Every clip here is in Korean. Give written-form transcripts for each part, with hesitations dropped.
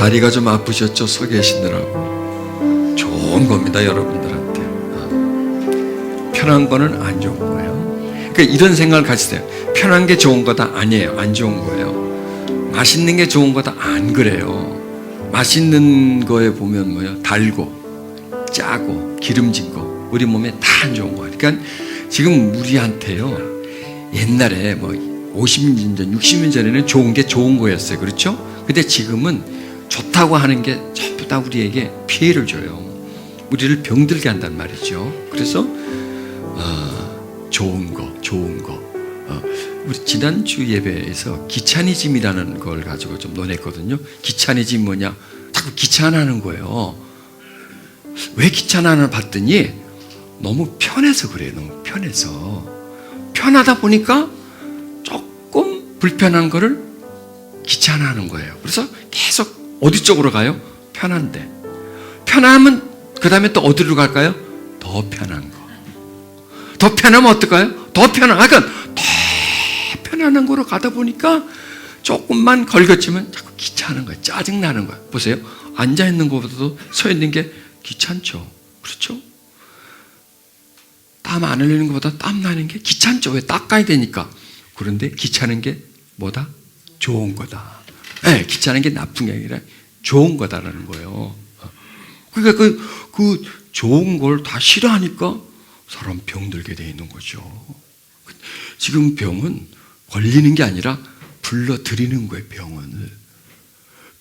다리가 좀 아프셨죠? 서 계시느라고. 좋은 겁니다, 여러분들한테. 편한 거는 안 좋은 거예요. 그러니까 이런 생각을 가지세요. 편한 게 좋은 거다? 아니에요. 안 좋은 거예요. 맛있는 게 좋은 거다? 안 그래요. 맛있는 거에 보면 뭐예요? 달고 짜고 기름진 거 우리 몸에 다 안 좋은 거예요. 그러니까 지금 우리한테요, 옛날에 뭐 50년 전, 60년 전에는 좋은 게 좋은 거였어요. 그렇죠? 근데 지금은 좋다고 하는 게 전부 다 우리에게 피해를 줘요. 우리를 병들게 한단 말이죠. 그래서 좋은 거. 우리 지난주 예배에서 귀차니즘이라는 걸 가지고 좀 논했거든요. 귀차니즘 뭐냐? 자꾸 귀찮아하는 거예요. 왜 귀찮아하나 봤더니 너무 편해서 그래요. 너무 편해서. 편하다 보니까 조금 불편한 거를 귀찮아하는 거예요. 그래서 계속 어디 쪽으로 가요? 편한데. 편하면 그 다음에 또 어디로 갈까요? 더 편한 거. 더 편하면 어떨까요? 더 편한. 그러니까 더 편안한 거로 가다 보니까 조금만 걸거치면 자꾸 귀찮은 거예요. 짜증나는 거예요. 보세요. 앉아있는 것보다도 서 있는 게 귀찮죠. 그렇죠? 땀 안 흘리는 것보다 땀 나는 게 귀찮죠. 왜? 닦아야 되니까. 그런데 귀찮은 게 뭐다? 좋은 거다. 네, 귀찮은 게 나쁜 게 아니라 좋은 거다라는 거예요. 그러니까 그 좋은 걸 다 싫어하니까 사람 병들게 돼 있는 거죠. 지금 병은 걸리는 게 아니라 불러들이는 거예요.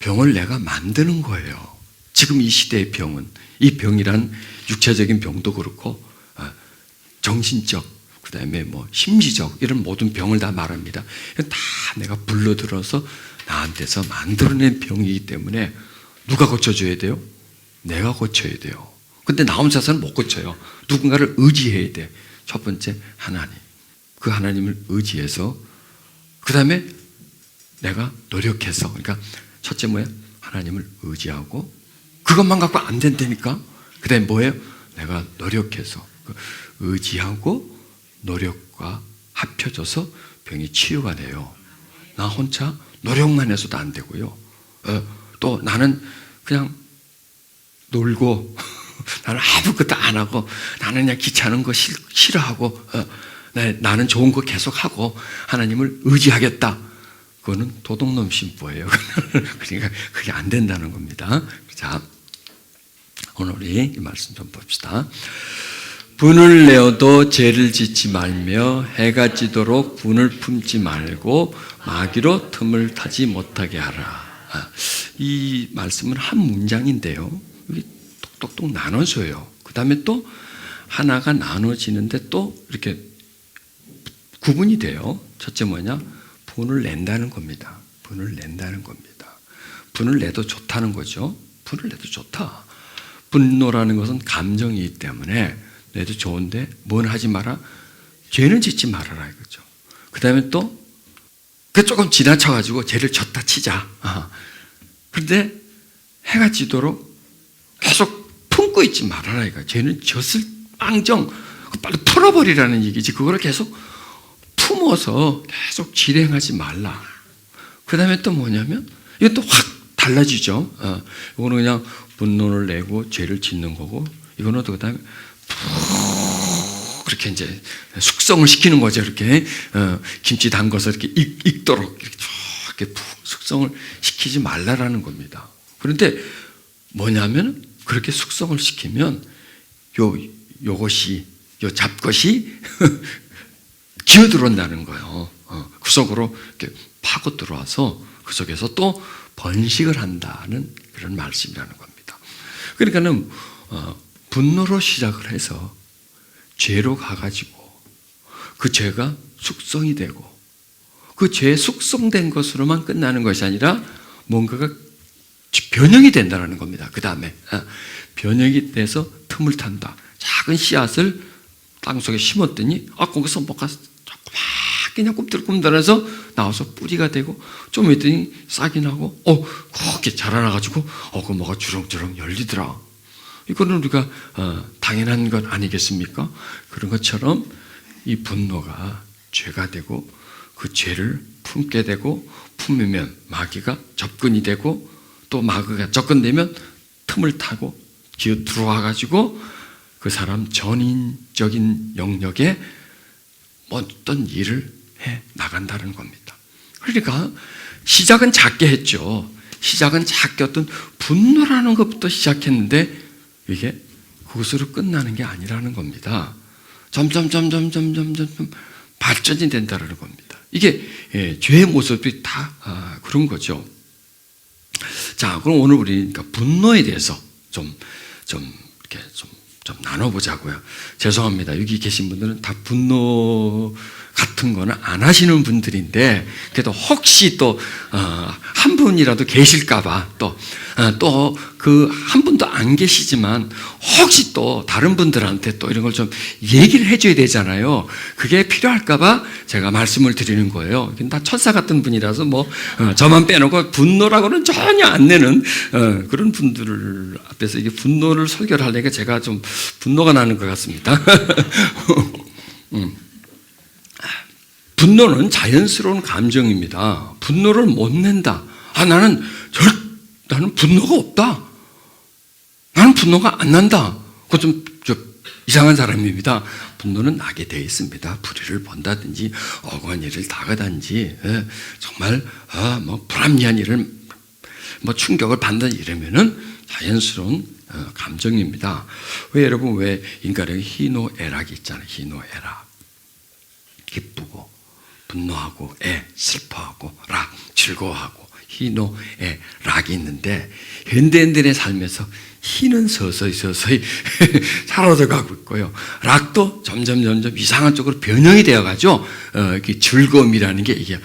병을 내가 만드는 거예요. 지금 이 시대의 병은, 이 병이란 육체적인 병도 그렇고 정신적, 그 다음에 뭐 심리적, 이런 모든 병을 다 말합니다. 다 내가 불러들어서 나한테서 만들어낸 병이기 때문에 누가 고쳐줘야 돼요? 내가 고쳐야 돼요. 근데 나 혼자서는 못 고쳐요. 누군가를 의지해야 돼. 첫 번째 하나님. 그 하나님을 의지해서, 그 다음에 내가 노력해서, 그러니까 첫째 뭐예요? 하나님을 의지하고, 그것만 갖고 안 된다니까. 그 다음에 뭐예요? 내가 노력해서, 의지하고 노력과 합쳐져서 병이 치유가 돼요. 나 혼자 노력만 해서도 안 되고요. 또 나는 그냥 놀고 나는 아무것도 안 하고 나는 그냥 귀찮은 거 싫어하고 나는 좋은 거 계속하고 하나님을 의지하겠다. 그거는 도둑놈 신부예요. 그러니까 그게 안 된다는 겁니다. 자, 오늘 우리 이 말씀 좀 봅시다. 분을 내어도 죄를 짓지 말며 해가 지도록 분을 품지 말고 마귀로 틈을 타지 못하게 하라. 이 말씀은 한 문장인데요. 여기 똑똑똑 나눠줘요. 그 다음에 또 하나가 나눠지는데 또 이렇게 구분이 돼요. 첫째 뭐냐? 분을 낸다는 겁니다. 분을 낸다는 겁니다. 분을 내도 좋다는 거죠. 분을 내도 좋다. 분노라는 것은 감정이기 때문에 내도 좋은데 뭔 하지 마라? 죄는 짓지 말아라 이거죠. 그 다음에 또 조금 지나쳐가지고 죄를 졌다 치자. 그런데 해가 지도록 계속 품고 있지 말아라 이거. 죄는 졌을 빵정 빨리 풀어버리라는 얘기지. 그거를 계속 품어서 계속 실행하지 말라. 그 다음에 또 뭐냐면 이건 또 확 달라지죠. 이거는 그냥 분노를 내고 죄를 짓는 거고, 이거는 또 그 다음에 그렇게 이제 숙성을 시키는 거죠. 이렇게 김치 담궈서 이렇게 익도록 이렇게 푹 숙성을 시키지 말라라는 겁니다. 그런데 뭐냐면 그렇게 숙성을 시키면 요것이 요 잡것이 기어들어온다는 거예요. 그 속으로 이렇게 파고 들어와서 그 속에서 또 번식을 한다는 그런 말씀이라는 겁니다. 그러니까는 분노로 시작을 해서 죄로 가가지고 그 죄가 숙성이 되고 그 죄 숙성된 것으로만 끝나는 것이 아니라 뭔가가 변형이 된다는 겁니다. 그 다음에 변형이 돼서 틈을 탄다. 작은 씨앗을 땅속에 심었더니 거기서 뭐가 조그맣게 그냥 꿈틀꿈틀해서 나와서 뿌리가 되고 좀 있더니 싹이 나고 그렇게 자라나가지고 그 뭐가 주렁주렁 열리더라. 이거는 우리가 당연한 것 아니겠습니까? 그런 것처럼 이 분노가 죄가 되고, 그 죄를 품게 되고, 품으면 마귀가 접근이 되고, 또 마귀가 접근되면 틈을 타고 기어 들어와가지고 그 사람 전인적인 영역에 어떤 일을 해 나간다는 겁니다. 그러니까 시작은 작게 했죠. 시작은 작게 어떤 분노라는 것부터 시작했는데 이게 그것으로 끝나는 게 아니라는 겁니다. 점점 발전이 된다는 겁니다. 이게 죄의 모습이 다 그런 거죠. 자, 그럼 오늘 우리 분노에 대해서 좀 나눠보자고요. 죄송합니다. 여기 계신 분들은 다 분노 같은 거는 안 하시는 분들인데, 그래도 혹시 또, 한 분이라도 계실까봐, 또 그 한 분도 안 계시지만, 혹시 또 다른 분들한테 또 이런 걸 좀 얘기를 해줘야 되잖아요. 그게 필요할까봐 제가 말씀을 드리는 거예요. 다 천사 같은 분이라서 저만 빼놓고 분노라고는 전혀 안 내는, 그런 분들 앞에서 이게 분노를 설교를 하려니까 제가 좀 분노가 나는 것 같습니다. 분노는 자연스러운 감정입니다. 분노를 못 낸다. 나는 분노가 없다. 나는 분노가 안 난다. 그건 좀 이상한 사람입니다. 분노는 나게 되어 있습니다. 불의를 본다든지 억울한 일을 당하든지 정말 불합리한 일을 충격을 받는다 이러면은 자연스러운 감정입니다. 여러분 왜 인간에게 희노애락이 있잖아요. 희노애락. 기쁘고 분노하고 슬퍼하고 락 즐거워하고 희노애락이 있는데 현대인들의 삶에서 희는 서서히 사라져가고 있고요. 락도 점점 이상한 쪽으로 변형이 되어가죠. 즐거움이라는 게 이게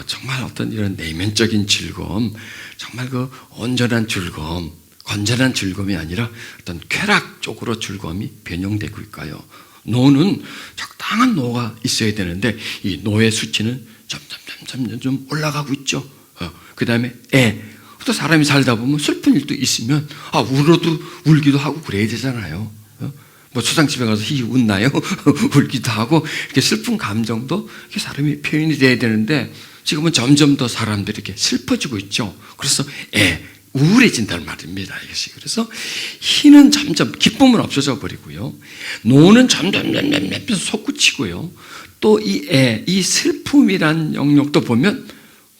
정말 어떤 이런 내면적인 즐거움, 정말 그 온전한 즐거움, 건전한 즐거움이 아니라 어떤 쾌락 쪽으로 즐거움이 변형되고 있고요. 노는 적당한 노가 있어야 되는데 이 노의 수치는 점점 올라가고 있죠. 그 다음에 또 사람이 살다 보면 슬픈 일도 있으면 울기도 하고 그래야 되잖아요. 초상집에 가서 웃나요? 울기도 하고 이렇게 슬픈 감정도 이렇게 사람이 표현이 돼야 되는데 지금은 점점 더 사람들이 이렇게 슬퍼지고 있죠. 그래서 우울해진다는 말입니다. 이것이. 그래서 희는 점점 기쁨은 없어져 버리고요. 노는 점점 솟구치고요. 또 이 슬픔이란 영역도 보면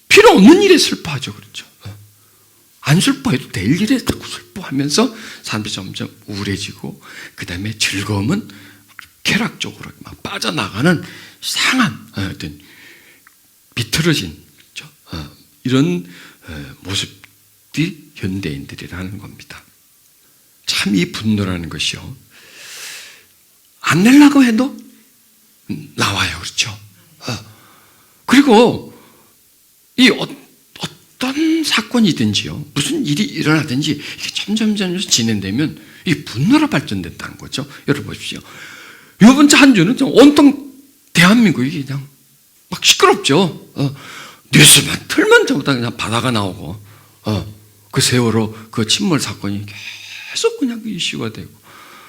필요 없는 일에 슬퍼하죠. 그렇죠. 안 슬퍼해도 될 일에 자꾸 슬퍼하면서 사람들이 점점 우울해지고 그 다음에 즐거움은 쾌락 쪽으로 막 빠져나가는 상한 어떤 비틀어진 이런 모습이 현대인들이라는 겁니다. 참 이 분노라는 것이요. 안 내려고 해도 나와요. 그렇죠. 그리고 이 어떤 사건이든지요. 무슨 일이 일어나든지 이게 점점 진행되면 이 분노로 발전된다는 거죠. 여러분 보십시오. 이번 한 주는 온통 대한민국이 그냥 막 시끄럽죠. 뉴스만 틀면 전부 다 그냥 바다가 나오고 그 세월호 그 침몰 사건이 계속 그냥 그 이슈가 되고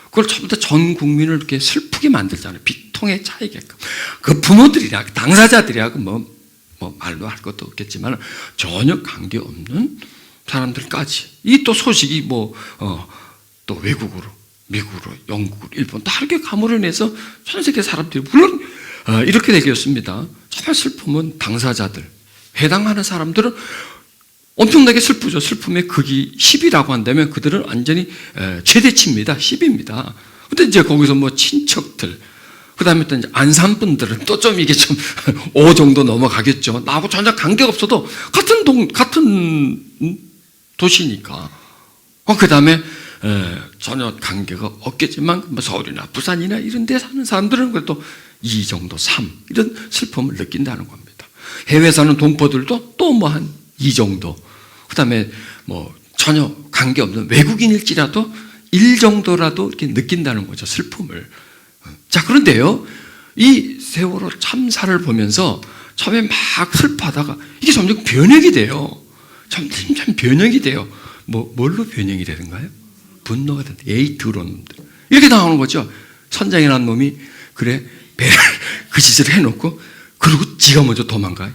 그걸 전부 다 전 국민을 이렇게 슬프게 만들잖아요. 비통에 차이게끔. 그 부모들이라 당사자들이야 뭐 말도 할 것도 없겠지만 전혀 관계없는 사람들까지 이 또 소식이 또 외국으로 미국으로 영국으로 일본 다르게 가물어내서 전 세계 사람들이 물론 이렇게 되겠습니다. 정말 슬픔은 당사자들 해당하는 사람들은 엄청나게 슬프죠. 슬픔의 극이 10이라고 한다면 그들은 완전히 최대치입니다. 10입니다. 근데 이제 거기서 친척들, 그 다음에 또 이제 안산분들은 또 좀 이게 좀 5 정도 넘어가겠죠. 나하고 전혀 관계가 없어도 같은 도시니까. 그 다음에 전혀 관계가 없겠지만 서울이나 부산이나 이런 데 사는 사람들은 그래도 2 정도, 3 이런 슬픔을 느낀다는 겁니다. 해외 사는 동포들도 또 한 2 정도. 그 다음에 전혀 관계없는 외국인일지라도 1 정도라도 이렇게 느낀다는 거죠. 슬픔을. 자, 그런데요, 이 세월호 참사를 보면서 처음에 막 슬퍼하다가 이게 점점 변형이 돼요. 점점 변형이 돼요. 뭘로 변형이 되는가요? 분노가 된다. 더러운 놈들. 이렇게 나오는 거죠. 선장이라는 놈이 그래, 배를 그 짓을 해놓고 그리고 지가 먼저 도망가.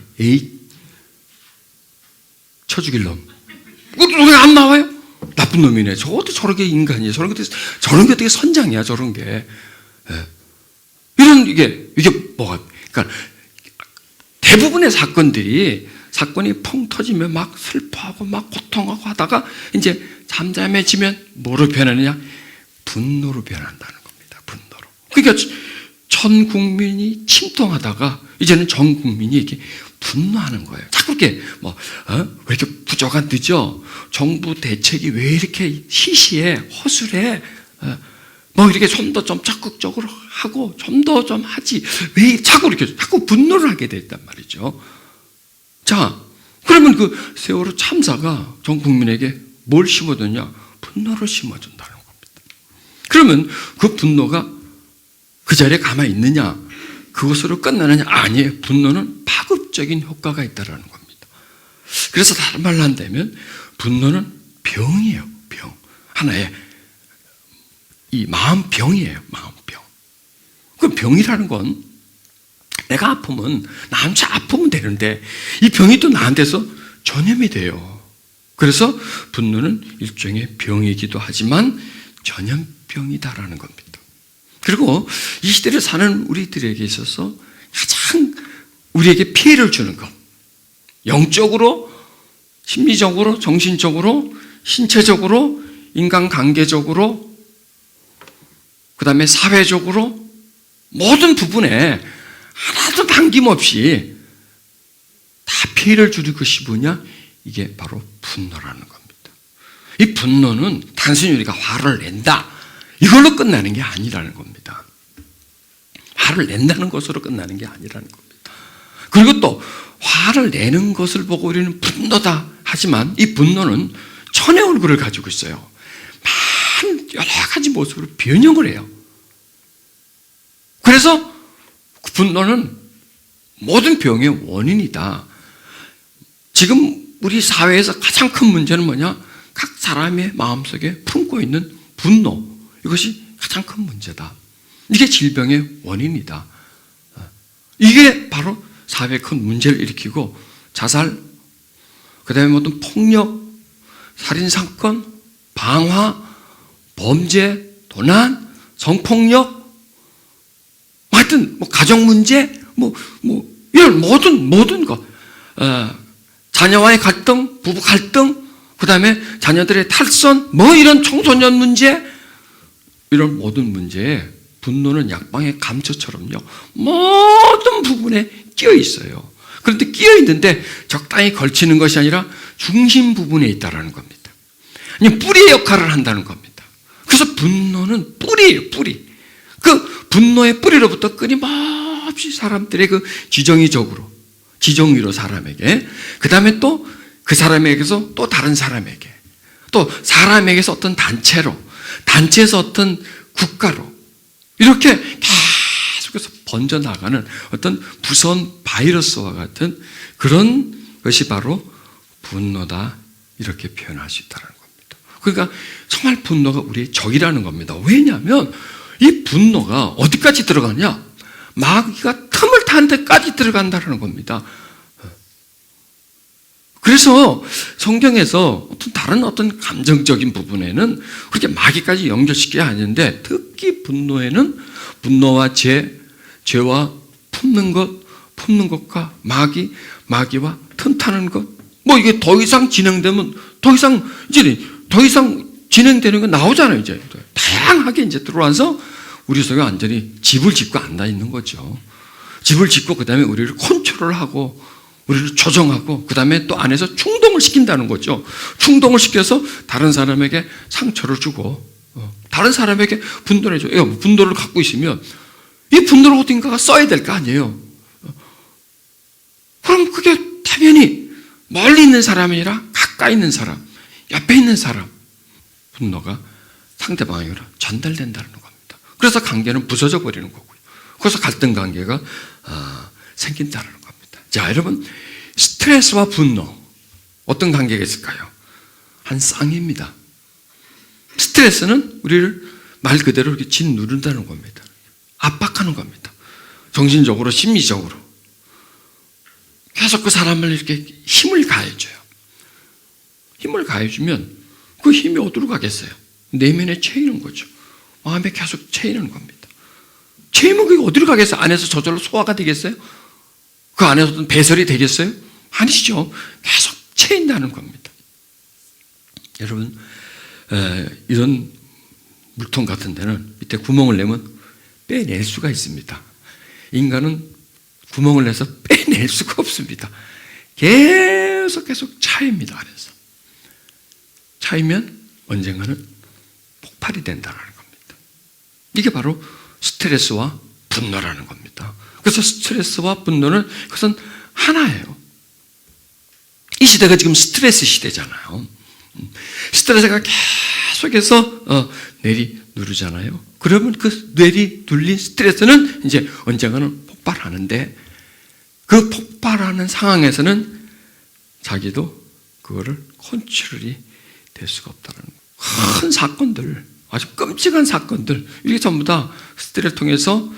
쳐 죽일 놈. 왜 안 나와요? 나쁜 놈이네. 저것도 저렇게 인간이에요. 저런 게 어떻게 선장이야, 저런 게. 예. 이런, 이게 뭐가, 그러니까 대부분의 사건이 펑 터지면 막 슬퍼하고 막 고통하고 하다가 이제 잠잠해지면 뭐로 변하느냐? 분노로 변한다는 겁니다. 분노로. 그러니까 전 국민이 침통하다가 이제는 전 국민이 이렇게 분노하는 거예요. 자꾸 이렇게 왜 이렇게 부조가 늦어? 정부 대책이 왜 이렇게 시시해? 허술해? 이렇게 좀 더 좀 적극적으로 하고 좀 더 좀 하지. 왜 자꾸 분노를 하게 됐단 말이죠. 자, 그러면 그 세월호 참사가 전 국민에게 뭘 심어줬냐? 분노를 심어준다는 겁니다. 그러면 그 분노가 그 자리에 가만히 있느냐? 그것으로 끝나느냐? 아니에요. 분노는 파급적인 효과가 있다는 겁니다. 그래서 다른 말로 한다면 분노는 병이에요. 병. 하나의 이 마음병이에요. 마음병. 그 병이라는 건 내가 아프면 나한테 아프면 되는데 이 병이 또 나한테서 전염이 돼요. 그래서 분노는 일종의 병이기도 하지만 전염병이다라는 겁니다. 그리고 이 시대를 사는 우리들에게 있어서 가장 우리에게 피해를 주는 것, 영적으로, 심리적으로, 정신적으로, 신체적으로, 인간관계적으로, 그 다음에 사회적으로 모든 부분에 하나도 남김없이 다 피해를 줄 것이 뭐냐? 이게 바로 분노라는 겁니다. 이 분노는 단순히 우리가 화를 낸다, 이걸로 끝나는 게 아니라는 겁니다. 화를 낸다는 것으로 끝나는 게 아니라는 겁니다. 그리고 또 화를 내는 것을 보고 우리는 분노다 하지만 이 분노는 천의 얼굴을 가지고 있어요. 많은 여러 가지 모습으로 변형을 해요. 그래서 분노는 모든 병의 원인이다. 지금 우리 사회에서 가장 큰 문제는 뭐냐? 각 사람의 마음속에 품고 있는 분노, 이것이 가장 큰 문제다. 이게 질병의 원인이다. 이게 바로 사회에 큰 문제를 일으키고 자살, 그 다음에 어떤 폭력, 살인사건, 방화, 범죄, 도난, 성폭력, 하여튼 가정문제, 이런 모든 것, 자녀와의 갈등, 부부 갈등, 그 다음에 자녀들의 탈선, 이런 청소년 문제, 이런 모든 문제에 분노는 약방의 감초처럼요, 모든 부분에 끼어 있어요. 그런데 끼어 있는데 적당히 걸치는 것이 아니라 중심 부분에 있다는 겁니다. 아니, 뿌리의 역할을 한다는 겁니다. 그래서 분노는 뿌리예요, 뿌리. 그 분노의 뿌리로부터 끊임없이 사람들의 그 지정의로 사람에게, 그 다음에 또 그 사람에게서 또 다른 사람에게, 또 사람에게서 어떤 단체에서 어떤 국가로, 이렇게 계속해서 번져나가는 어떤 무서운 바이러스와 같은 그런 것이 바로 분노다, 이렇게 표현할 수 있다는 겁니다. 그러니까 정말 분노가 우리의 적이라는 겁니다. 왜냐하면 이 분노가 어디까지 들어가냐? 마귀가 틈을 탄 데까지 들어간다는 겁니다. 그래서 성경에서 다른 어떤 감정적인 부분에는 그렇게 마귀까지 연결시켜야 하는데, 특히 분노에는 분노와 죄와 품는 것과 마귀와 틈타는 것, 이게 더 이상 진행되면 더 이상 진행되는 거 나오잖아요. 이제 다양하게 이제 들어와서 우리 속에 완전히 집을 짓고 앉아 있는 거죠. 집을 짓고 그 다음에 우리를 컨트롤하고 우리를 조정하고 그 다음에 또 안에서 충동을 시킨다는 거죠. 충동을 시켜서 다른 사람에게 상처를 주고 다른 사람에게 분노를 해줘요. 분노를 갖고 있으면 이 분노를 어딘가가 써야 될 거 아니에요. 그럼 그게 당연히 멀리 있는 사람이 아니라 가까이 있는 사람, 옆에 있는 사람, 분노가 상대방에게로 전달된다는 겁니다. 그래서 관계는 부서져 버리는 거고요. 그래서 갈등 관계가 생긴다는 겁니다. 자, 여러분, 스트레스와 분노, 어떤 관계가 있을까요? 한 쌍입니다. 스트레스는 우리를 말 그대로 이렇게 짓누른다는 겁니다. 압박하는 겁니다. 정신적으로, 심리적으로. 계속 그 사람을 이렇게 힘을 가해줘요. 힘을 가해주면 그 힘이 어디로 가겠어요? 내면에 채이는 거죠. 마음에 계속 채이는 겁니다. 채이면 그게 어디로 가겠어요? 안에서 저절로 소화가 되겠어요? 그 안에서도 배설이 되겠어요? 아니죠. 계속 채인다는 겁니다. 여러분, 이런 물통 같은 데는 밑에 구멍을 내면 빼낼 수가 있습니다. 인간은 구멍을 내서 빼낼 수가 없습니다. 계속 차입니다. 안에서. 차이면 언젠가는 폭발이 된다는 겁니다. 이게 바로 스트레스와 분노라는 겁니다. 그래서 스트레스와 분노는 그것은 하나예요. 이 시대가 지금 스트레스 시대잖아요. 스트레스가 계속해서 내리누르잖아요. 그러면 그 내리눌린 스트레스는 이제 언젠가는 폭발하는데 그 폭발하는 상황에서는 자기도 그거를 컨트롤이 될 수가 없다는 거예요. 큰 사건들, 아주 끔찍한 사건들, 이게 전부 다 스트레스를 통해서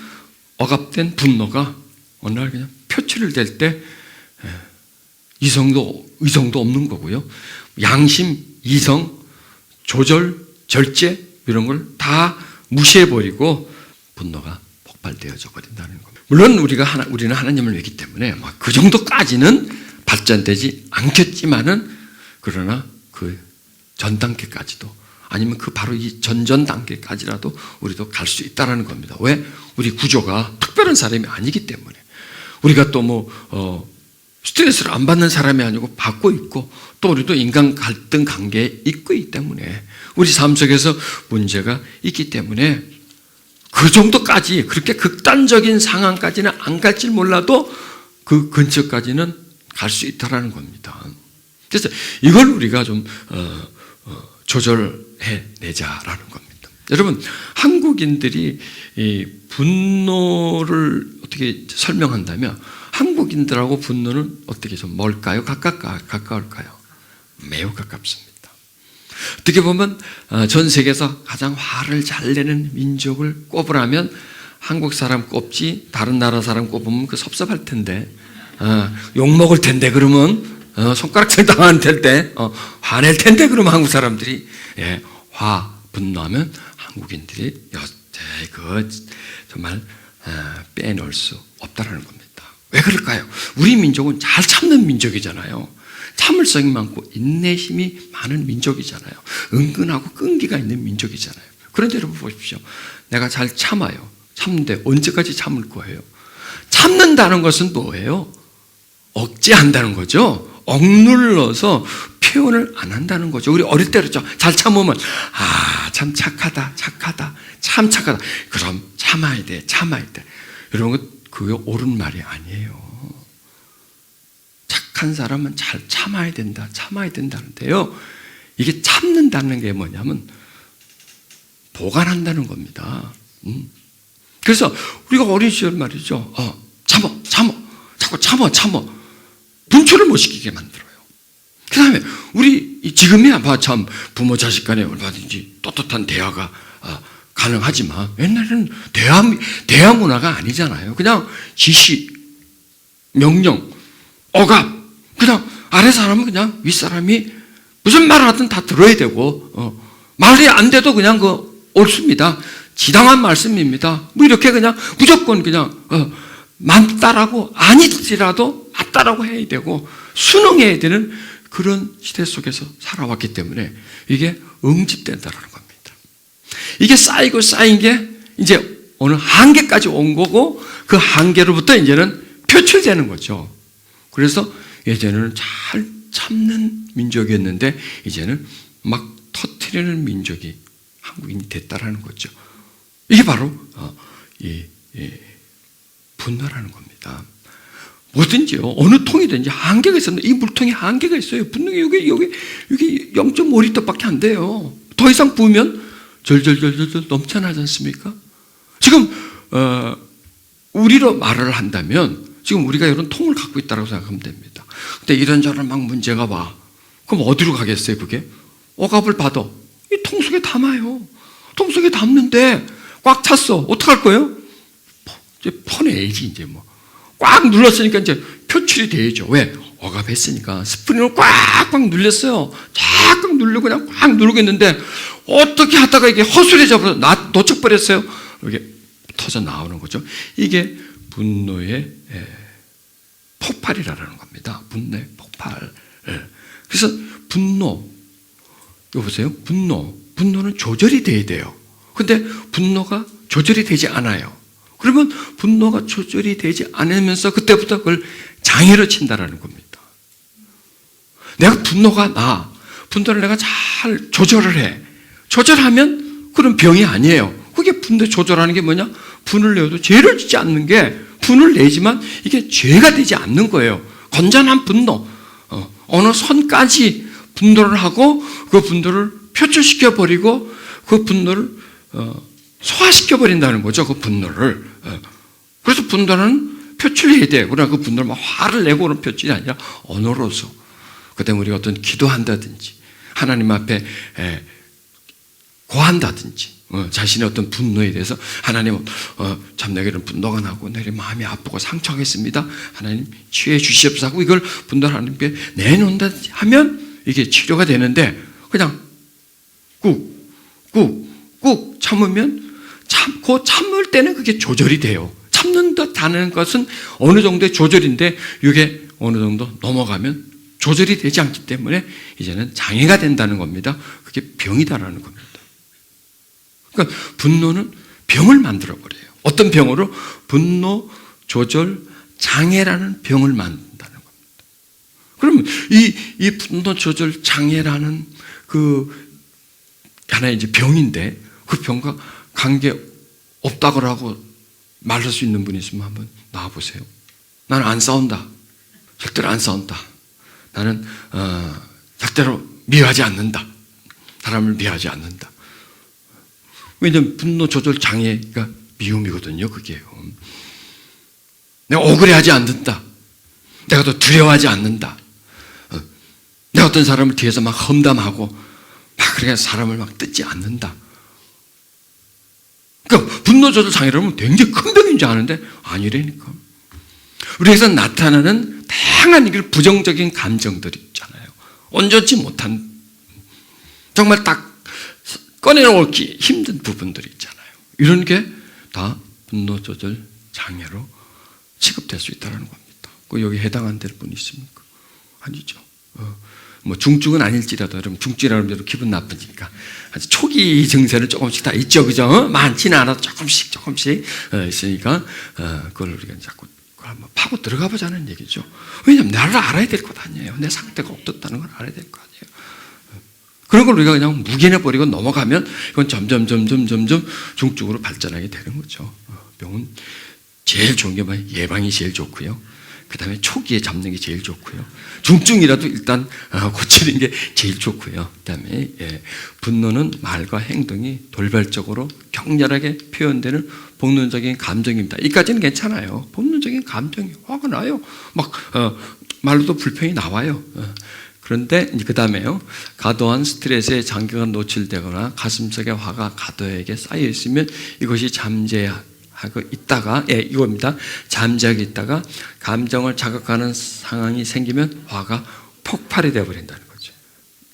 억압된 분노가 어느 날 그냥 표출을 될 때 이성도 없는 거고요. 양심, 이성, 조절, 절제 이런 걸 다 무시해버리고 분노가 폭발되어져 버린다는 겁니다. 물론 우리는 하나님을 믿기 때문에 그 정도까지는 발전되지 않겠지만은 그러나 그 전 단계까지도 아니면 그 바로 이 전전 단계까지라도 우리도 갈 수 있다는 겁니다. 왜? 우리 구조가 특별한 사람이 아니기 때문에. 우리가 또 스트레스를 안 받는 사람이 아니고 받고 있고 또 우리도 인간 갈등 관계에 있기 때문에 우리 삶 속에서 문제가 있기 때문에 그 정도까지 그렇게 극단적인 상황까지는 안 갈지 몰라도 그 근처까지는 갈 수 있다는 겁니다. 그래서 이걸 우리가 좀 조절해내자라는 겁니다. 여러분, 한국인들이 이 분노를 어떻게 설명한다면 한국인들하고 분노는 어떻게 좀 멀까요? 가까울까요? 매우 가깝습니다. 어떻게 보면 전 세계에서 가장 화를 잘 내는 민족을 꼽으라면 한국 사람 꼽지 다른 나라 사람 꼽으면 그 섭섭할 텐데 욕먹을 텐데 그러면 손가락질 당할 텐데 화낼 텐데 그러면 한국 사람들이 분노하면 한국인들이 그 정말 빼놓을 수 없다는 겁니다. 왜 그럴까요? 우리 민족은 잘 참는 민족이잖아요. 참을성이 많고 인내심이 많은 민족이잖아요. 은근하고 끈기가 있는 민족이잖아요. 그런데 여러분 보십시오. 내가 잘 참아요. 참는데 언제까지 참을 거예요? 참는다는 것은 뭐예요? 억제한다는 거죠. 억눌러서 표현을 안 한다는 거죠. 우리 어릴 때 그랬죠. 잘 참으면 참 착하다. 참 착하다. 그럼 참아야 돼. 이런 것 그게 옳은 말이 아니에요. 착한 사람은 잘 참아야 된다는데요. 이게 참는다는 게 뭐냐면 보관한다는 겁니다. 그래서 우리가 어린 시절 말이죠. 자꾸 참어. 분출을 못 시키게 만들어요. 그 다음에 우리 지금이야 참 부모 자식 간에 얼마든지 떳떳한 대화가 가능하지만 옛날에는 대화 문화가 아니잖아요. 그냥 지시, 명령, 억압, 그냥 아래 사람은 그냥 윗사람이 무슨 말을 하든 다 들어야 되고 말이 안 돼도 그냥 옳습니다. 지당한 말씀입니다. 이렇게 그냥 무조건 그냥 맞다라고 아니지라도 맞다라고 해야 되고 순응해야 되는 그런 시대 속에서 살아왔기 때문에 이게 응집된다는 겁니다. 이게 쌓이고 쌓인 게 이제 어느 한계까지 온 거고 그 한계로부터 이제는 표출되는 거죠. 그래서 예전에는 잘 참는 민족이었는데 이제는 막 터뜨리는 민족이 한국인이 됐다라는 거죠. 이게 바로 분노라는 겁니다. 뭐든지요. 어느 통이든지 한계가 있었는데 이 물통에 한계가 있어요. 분명히 여기 0.5리터밖에 안 돼요. 더 이상 부으면 절절절절 넘쳐나지 않습니까? 지금 우리로 말을 한다면 지금 우리가 이런 통을 갖고 있다고 생각하면 됩니다. 근데 이런저런 막 문제가 와. 그럼 어디로 가겠어요, 그게? 억압을 받아. 이 통 속에 담아요. 통 속에 담는데 꽉 찼어. 어떡할 거예요? 이제 퍼내야지, 이제 꽉 눌렀으니까 이제 표출이 돼야죠. 왜? 억압했으니까 스프링을 꽉꽉 눌렸어요. 쫙꽉 누르고 그냥 꽉 누르고 있는데 어떻게 하다가 이게 허술해져 버려 놓쳐버렸어요. 이게 터져 나오는 거죠. 이게 분노의 폭발이라는 겁니다. 분노의 폭발. 그래서 분노, 이거 보세요. 분노는 조절이 돼야 돼요. 근데 분노가 조절이 되지 않아요. 그러면 분노가 조절이 되지 않으면서 그때부터 그걸 장애로 친다라는 겁니다. 내가 분노를 내가 잘 조절을 해. 조절하면 그런 병이 아니에요. 그게 분노 조절하는 게 뭐냐? 분을 내어도 죄를 짓지 않는 게 분을 내지만 이게 죄가 되지 않는 거예요. 건전한 분노. 어느 선까지 분노를 하고 그 분노를 표출시켜버리고 그 분노를 소화시켜버린다는 거죠. 그 분노를. 그래서 분노는 표출해야 돼요. 그러나 그 분노를 막 화를 내고 그런 표출이 아니라 언어로서. 그 때문에 우리가 어떤 기도한다든지 하나님 앞에 고한다든지 자신의 어떤 분노에 대해서 하나님 참 내게 이런 분노가 나고 내 마음이 아프고 상처하겠습니다. 하나님 치유해 주시옵소서 하고 이걸 분노를 하나님께 내놓는다 하면 이게 치료가 되는데 그냥 꾹 참으면 참고 참을 때는 그게 조절이 돼요. 참는 듯하는 것은 어느 정도의 조절인데 이게 어느 정도 넘어가면 조절이 되지 않기 때문에 이제는 장애가 된다는 겁니다. 그게 병이다라는 겁니다. 그러니까 분노는 병을 만들어버려요. 어떤 병으로? 분노 조절 장애라는 병을 만든다는 겁니다. 그러면 이 분노 조절 장애라는 그 하나의 이제 병인데 그 병과 관계 없다고 하고 말할 수 있는 분이 있으면 한번 나와보세요. 나는 안 싸운다. 절대로 안 싸운다. 나는 절대로 미워하지 않는다. 사람을 미워하지 않는다. 왜냐하면 분노 조절 장애가 미움이거든요. 그게요. 내가 억울해하지 않는다. 내가 또 두려워하지 않는다. 내가 어떤 사람을 뒤에서 막 험담하고 막 그렇게 사람을 막 뜯지 않는다. 그러니까 분노 조절 장애라면 굉장히 큰 병인 줄 아는데 아니라니까. 우리에서 나타나는 다양한 부정적인 감정들이 있잖아요. 온전치 못한 정말 딱 꺼내놓기 힘든 부분들이 있잖아요. 이런 게 다 분노 조절 장애로 취급될 수 있다는 겁니다. 여기 해당한 될 분이 있습니까? 아니죠. 뭐 중증은 아닐지라도 여러분 중증이라고 하면 기분 나쁘니까 아주 초기 증세는 조금씩 다 있죠, 그죠? 많지는 않아도 조금씩 있으니까 그걸 우리가 자꾸 한번 파고 들어가 보자는 얘기죠. 왜냐하면 나를 알아야 될 것 아니에요. 내 상태가 어떻다는 걸 알아야 될 거 아니에요. 그런 걸 우리가 그냥 묵인해버리고 넘어가면 이건 점점 중증으로 발전하게 되는 거죠. 병은 제일 좋은 게 뭐예요? 예방이 제일 좋고요. 그 다음에 초기에 잡는 게 제일 좋고요. 중증이라도 일단 고치는 게 제일 좋고요. 그 다음에 분노는 말과 행동이 돌발적으로 격렬하게 표현되는 본능적인 감정입니다. 이까지는 괜찮아요. 본능적인 감정이 화가 나요. 막 말로도 불평이 나와요. 그런데 그 다음에요. 과도한 스트레스에 장기간 노출되거나 가슴속에 화가 과도하게 쌓여 있으면 이것이 잠재하고 있다가 이겁니다. 잠재하고 있다가 감정을 자극하는 상황이 생기면 화가 폭발이 되어버린다는 거죠.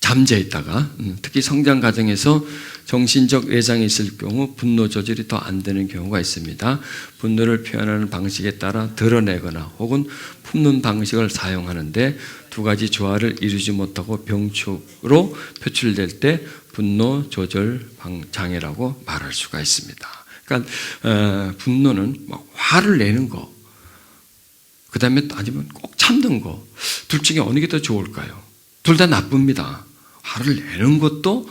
잠재해 있다가 특히 성장 과정에서 정신적 외상이 있을 경우 분노 조절이 더 안 되는 경우가 있습니다. 분노를 표현하는 방식에 따라 드러내거나 혹은 품는 방식을 사용하는데 두 가지 조화를 이루지 못하고 병축으로 표출될 때 분노 조절 장애라고 말할 수가 있습니다. 그러니까 분노는 화를 내는 거, 그 다음에 아니면 꼭 참는 거, 둘 중에 어느 게 더 좋을까요? 둘 다 나쁩니다. 화를 내는 것도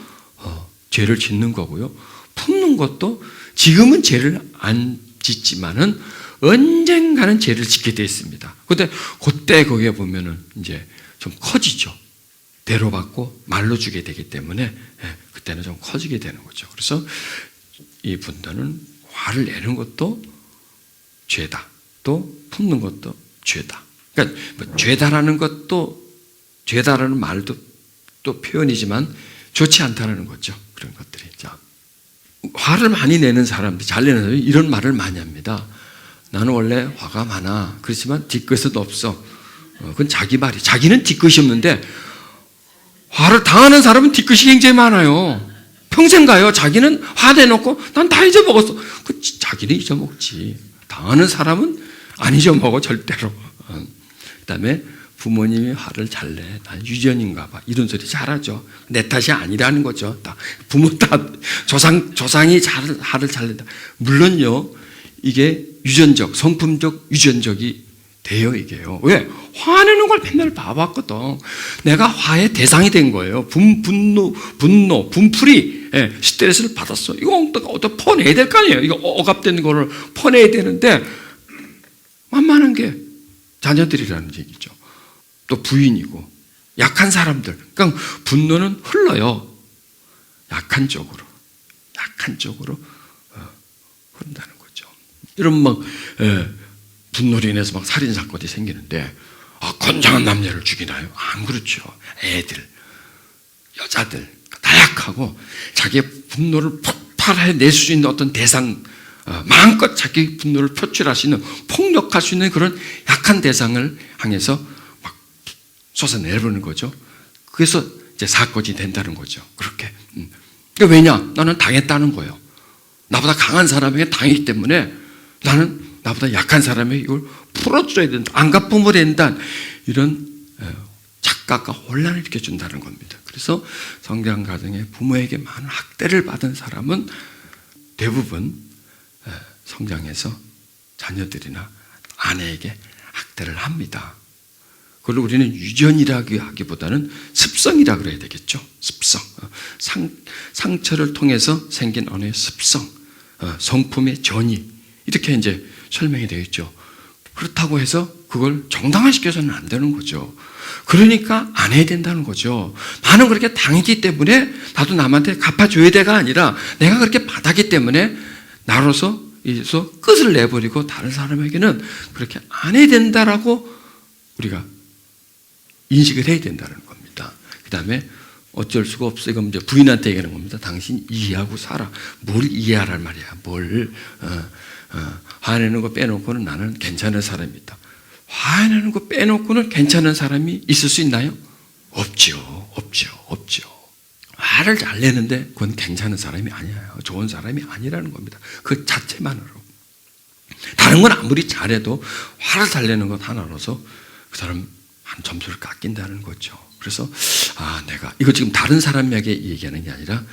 죄를 짓는 거고요. 품는 것도 지금은 죄를 안 짓지만은 언젠가는 죄를 짓게 되어 있습니다. 근데 그때 거기에 보면은 이제 좀 커지죠. 대로받고 말로 주게 되기 때문에 그때는 좀 커지게 되는 거죠. 그래서 이 분노는 화를 내는 것도 죄다. 또 품는 것도 죄다. 그러니까 뭐 죄다라는 것도 죄다라는 말도 또 표현이지만 좋지 않다는 거죠. 그런 것들이. 자, 화를 많이 내는 사람들, 잘 내는 사람이 이런 말을 많이 합니다. 나는 원래 화가 많아. 그렇지만 뒤끝은 없어. 그건 자기 말이. 자기는 뒤끝이 없는데 화를 당하는 사람은 뒤끝이 굉장히 많아요. 평생 가요. 자기는 화내놓고 난 다 잊어먹었어. 그 자기는 잊어먹지. 당하는 사람은 안 잊어먹어 절대로. 그다음에 부모님이 화를 잘 내. 난 유전인가 봐. 이런 소리 잘하죠. 내 탓이 아니라는 거죠. 다 부모 탓, 조상이 화를 잘 낸다. 물론요, 이게 유전적, 성품적, 유전적이 돼요, 이게요. 왜? 화내는 걸 맨날 봐왔거든. 내가 화의 대상이 된 거예요. 분노, 분풀이, 스트레스를 받았어. 이거 어떻게 퍼내야 될 거 아니에요. 이거 억압된 거를 퍼내야 되는데, 만만한 게 자녀들이라는 얘기죠. 또 부인이고, 약한 사람들. 그러니까 분노는 흘러요. 약한 쪽으로 흐른다는 거죠. 이런 분노로 인해서 막 살인사건이 생기는데, 건장한 남녀를 죽이나요? 안 그렇죠. 애들, 여자들, 다약하고 자기의 분노를 폭발해낼 수 있는 어떤 대상, 마음껏 자기 분노를 표출할 수 있는, 폭력할 수 있는 그런 약한 대상을 향해서 막 쏟아내보는 거죠. 그래서 이제 사건이 된다는 거죠. 그렇게. 그러니까 왜냐? 나는 당했다는 거예요. 나보다 강한 사람에게 당했기 때문에 나는 나보다 약한 사람에게 이걸 풀어줘야 된다. 안 갚으면 된다. 이런 착각과 혼란을 일으켜준다는 겁니다. 그래서 성장 과정에 부모에게 많은 학대를 받은 사람은 대부분 성장해서 자녀들이나 아내에게 학대를 합니다. 그걸 우리는 유전이라고 하기보다는 습성이라고 그래야 되겠죠. 습성. 상처를 통해서 생긴 언어의 습성, 성품의 전이, 이렇게 이제 설명이 되겠죠. 그렇다고 해서 그걸 정당화시켜서는 안 되는 거죠. 그러니까 안 해야 된다는 거죠. 나는 그렇게 당했기 때문에 나도 남한테 갚아줘야 돼가 아니라 내가 그렇게 받았기 때문에 나로서 끝을 내버리고 다른 사람에게는 그렇게 안 해야 된다라고 우리가 인식을 해야 된다는 겁니다. 그 다음에 어쩔 수가 없어. 이건 이제 부인한테 얘기하는 겁니다. 당신 이해하고 살아. 뭘 이해하란 말이야. 화내는 거 빼놓고는 나는 괜찮은 사람이다. 화내는 거 빼놓고는 괜찮은 사람이 있을 수 있나요? 없죠. 화를 잘 내는데 그건 괜찮은 사람이 아니에요. 좋은 사람이 아니라는 겁니다. 그 자체만으로. 다른 건 아무리 잘해도 화를 잘 내는 것 하나로서 그 사람 한 점수를 깎인다는 거죠. 그래서 내가 이거 지금 다른 사람에게 얘기하는 게 아니라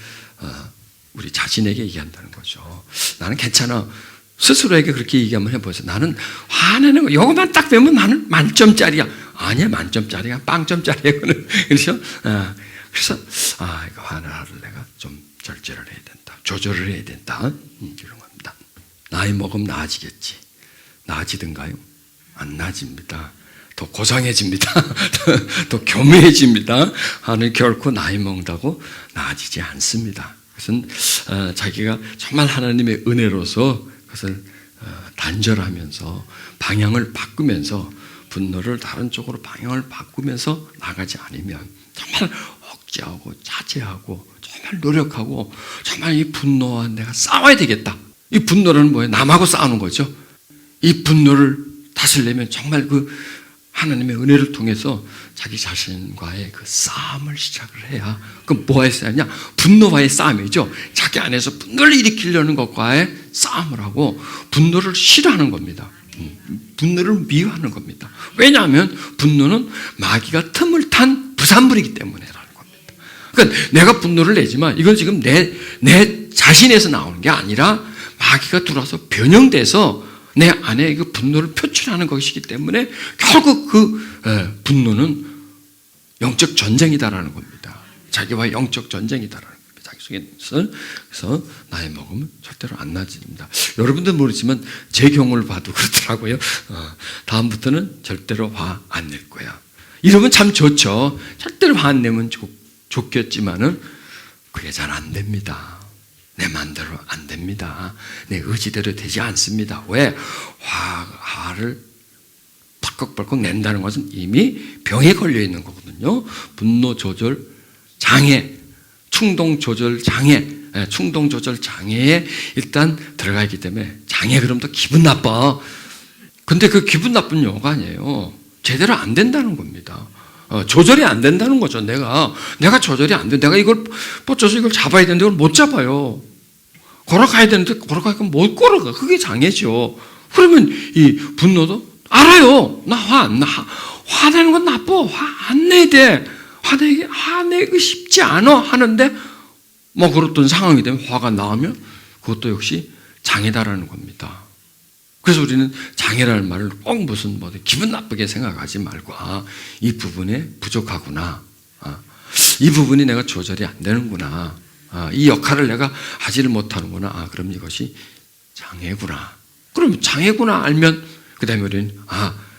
우리 자신에게 얘기한다는 거죠. 나는 괜찮아. 스스로에게 그렇게 얘기 한번 해보세요. 나는 화내는 거 이거만 딱 배우면 나는 만점짜리야. 아니야, 만점짜리야. 빵점짜리야. 그렇죠? 그래서 이거 화를 내가 좀 절제를 해야 된다. 조절을 해야 된다. 이런 겁니다. 나이 먹으면 나아지겠지. 나아지든가요? 안 나아집니다. 더 고상해집니다. 더 교묘해집니다. 하는 결코 나이 먹는다고 나아지지 않습니다. 그것은 자기가 정말 하나님의 은혜로서 그것을 단절하면서 방향을 바꾸면서 분노를 다른 쪽으로 방향을 바꾸면서 나가지 않으면 정말 억제하고 자제하고 정말 노력하고 정말 이 분노와 내가 싸워야 되겠다. 이 분노는 뭐예요? 남하고 싸우는 거죠. 이 분노를 다스리려면 정말 하나님의 은혜를 통해서 자기 자신과의 그 싸움을 시작을 해야. 그럼 뭐에 싸우냐? 분노와의 싸움이죠. 자기 안에서 분노를 일으키려는 것과의 싸움을 하고 분노를 싫어하는 겁니다. 분노를 미워하는 겁니다. 왜냐하면 분노는 마귀가 틈을 탄 부산물이기 때문에라는 겁니다. 그러니까 내가 분노를 내지만 이건 지금 내 자신에서 나오는 게 아니라 마귀가 들어와서 변형돼서 내 안에 그 분노를 표출하는 것이기 때문에 결국 그 분노는 영적 전쟁이다라는 겁니다. 자기와의 영적 전쟁이다라는 겁니다. 자기 속에서. 그래서 나이 먹으면 절대로 안 나아집니다. 여러분들 모르지만 제 경우를 봐도 그렇더라고요. 다음부터는 절대로 화 안 낼 거야. 이러면 참 좋죠. 절대로 화 안 내면 좋겠지만은 그게 잘 안 됩니다. 내 마음대로 안 됩니다. 내 의지대로 되지 않습니다. 왜? 화를 벌컥벌컥 낸다는 것은 이미 병에 걸려 있는 거거든요. 분노 조절 장애, 충동 조절 장애, 충동 조절 장애에 일단 들어가 있기 때문에 장애 그럼 또 기분 나빠. 근데 그 기분 나쁜 용어가 아니에요. 제대로 안 된다는 겁니다. 조절이 안 된다는 거죠. 내가 조절이 안 돼. 내가 이걸 뻗쳐서 이걸 잡아야 되는데 이걸 못 잡아요. 걸어가야 되는데 걸어가니까 못 걸어가. 그게 장애죠. 그러면 이 분노도 알아요. 나 화내는 건 나빠. 화 안 내야 돼. 화내기 쉽지 않아 하는데 뭐 그렇던 상황이 되면 화가 나오면 그것도 역시 장애다라는 겁니다. 그래서 우리는 장애라는 말을 꼭 무슨 기분 나쁘게 생각하지 말고 이 부분에 부족하구나. 이 부분이 내가 조절이 안 되는구나. 이 역할을 내가 하지를 못하는구나. 그럼 이것이 장애구나. 그럼 장애구나 알면 그 다음에 우리는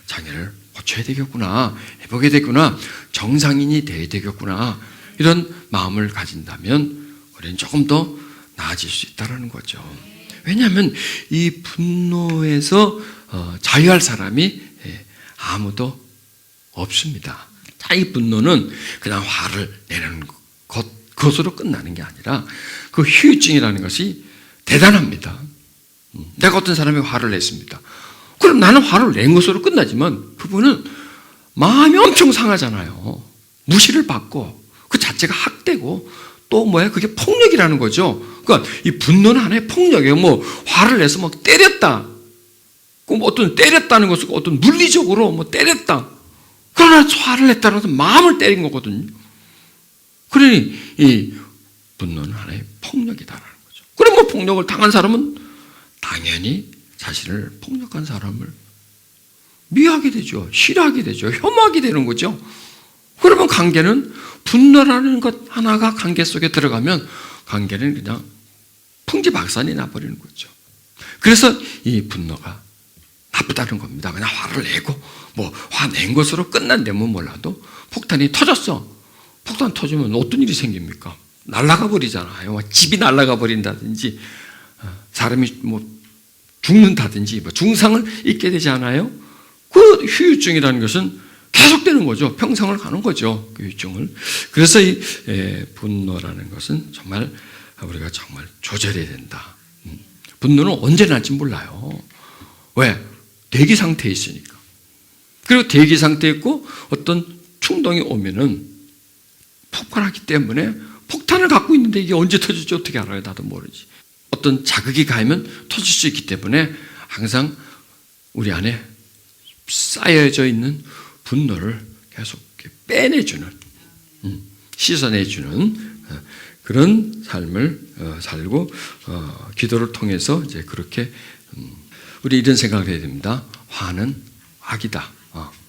장애를 고쳐야 되겠구나. 해보게 되겠구나. 정상인이 돼야 되겠구나. 이런 마음을 가진다면 우리는 조금 더 나아질 수 있다는 거죠. 왜냐하면 이 분노에서 자유할 사람이 아무도 없습니다. 이 분노는 그냥 화를 내는 그것으로 끝나는 게 아니라 그 후유증이라는 것이 대단합니다. 내가 어떤 사람이 화를 냈습니다. 그럼 나는 화를 낸 것으로 끝나지만 그분은 마음이 엄청 상하잖아요. 무시를 받고 그 자체가 학대고 또 그게 폭력이라는 거죠. 그러니까 이 분노는 하나의 폭력이에요. 화를 내서 때렸다. 그럼 어떤 때렸다는 것은 어떤 물리적으로 때렸다. 그러나 화를 냈다는 것은 마음을 때린 거거든요. 그러니 이 분노는 하나의 폭력이다라는 거죠. 그럼 폭력을 당한 사람은 당연히 자신을 폭력한 사람을 미워하게 되죠. 싫어하게 되죠. 혐오하게 되는 거죠. 그러면 관계는 분노라는 것 하나가 관계 속에 들어가면 관계는 그냥 풍지박산이 나버리는 거죠. 그래서 이 분노가 나쁘다는 겁니다. 그냥 화를 내고 화낸 것으로 끝난다면 몰라도 폭탄이 터졌어. 폭탄 터지면 어떤 일이 생깁니까? 날아가 버리잖아요. 집이 날아가 버린다든지 사람이 죽는다든지 중상을 입게 되지 않아요? 그 후유증이라는 것은 계속되는 거죠. 평생을 가는 거죠. 그 후유증을. 그래서 이 분노라는 것은 정말 우리가 정말 조절해야 된다. 분노는 언제 날지 몰라요. 왜? 대기 상태에 있으니까. 그리고 대기 상태에 있고 어떤 충동이 오면은 폭발하기 때문에 폭탄을 갖고 있는데 이게 언제 터질지 어떻게 알아요? 나도 모르지. 어떤 자극이 가면 터질 수 있기 때문에 항상 우리 안에 쌓여져 있는 분노를 계속 빼내주는, 씻어내주는 그런 삶을 살고 기도를 통해서 이제 그렇게 우리 이런 생각을 해야 됩니다. 화는 악이다.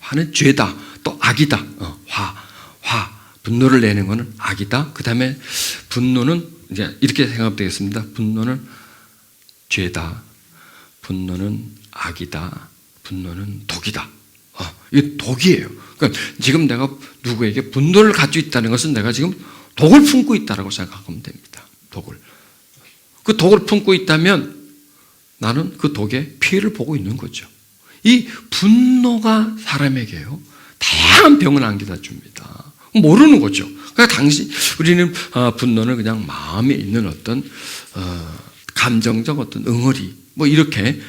화는 죄다. 또 악이다. 분노를 내는 것은 악이다. 그 다음에 분노는 이제 이렇게 생각하면 되겠습니다. 분노는 죄다. 분노는 악이다. 분노는 독이다. 이게 독이에요. 그러니까 지금 내가 누구에게 분노를 가지고 있다는 것은 내가 지금 독을 품고 있다라고 생각하면 됩니다. 독을. 그 독을 품고 있다면 나는 그 독의 피해를 보고 있는 거죠. 이 분노가 사람에게요, 다양한 병을 안겨다 줍니다. 모르는 거죠. 그러니까 우리는 분노는 그냥 마음에 있는 어떤 감정적 어떤 응어리 이렇게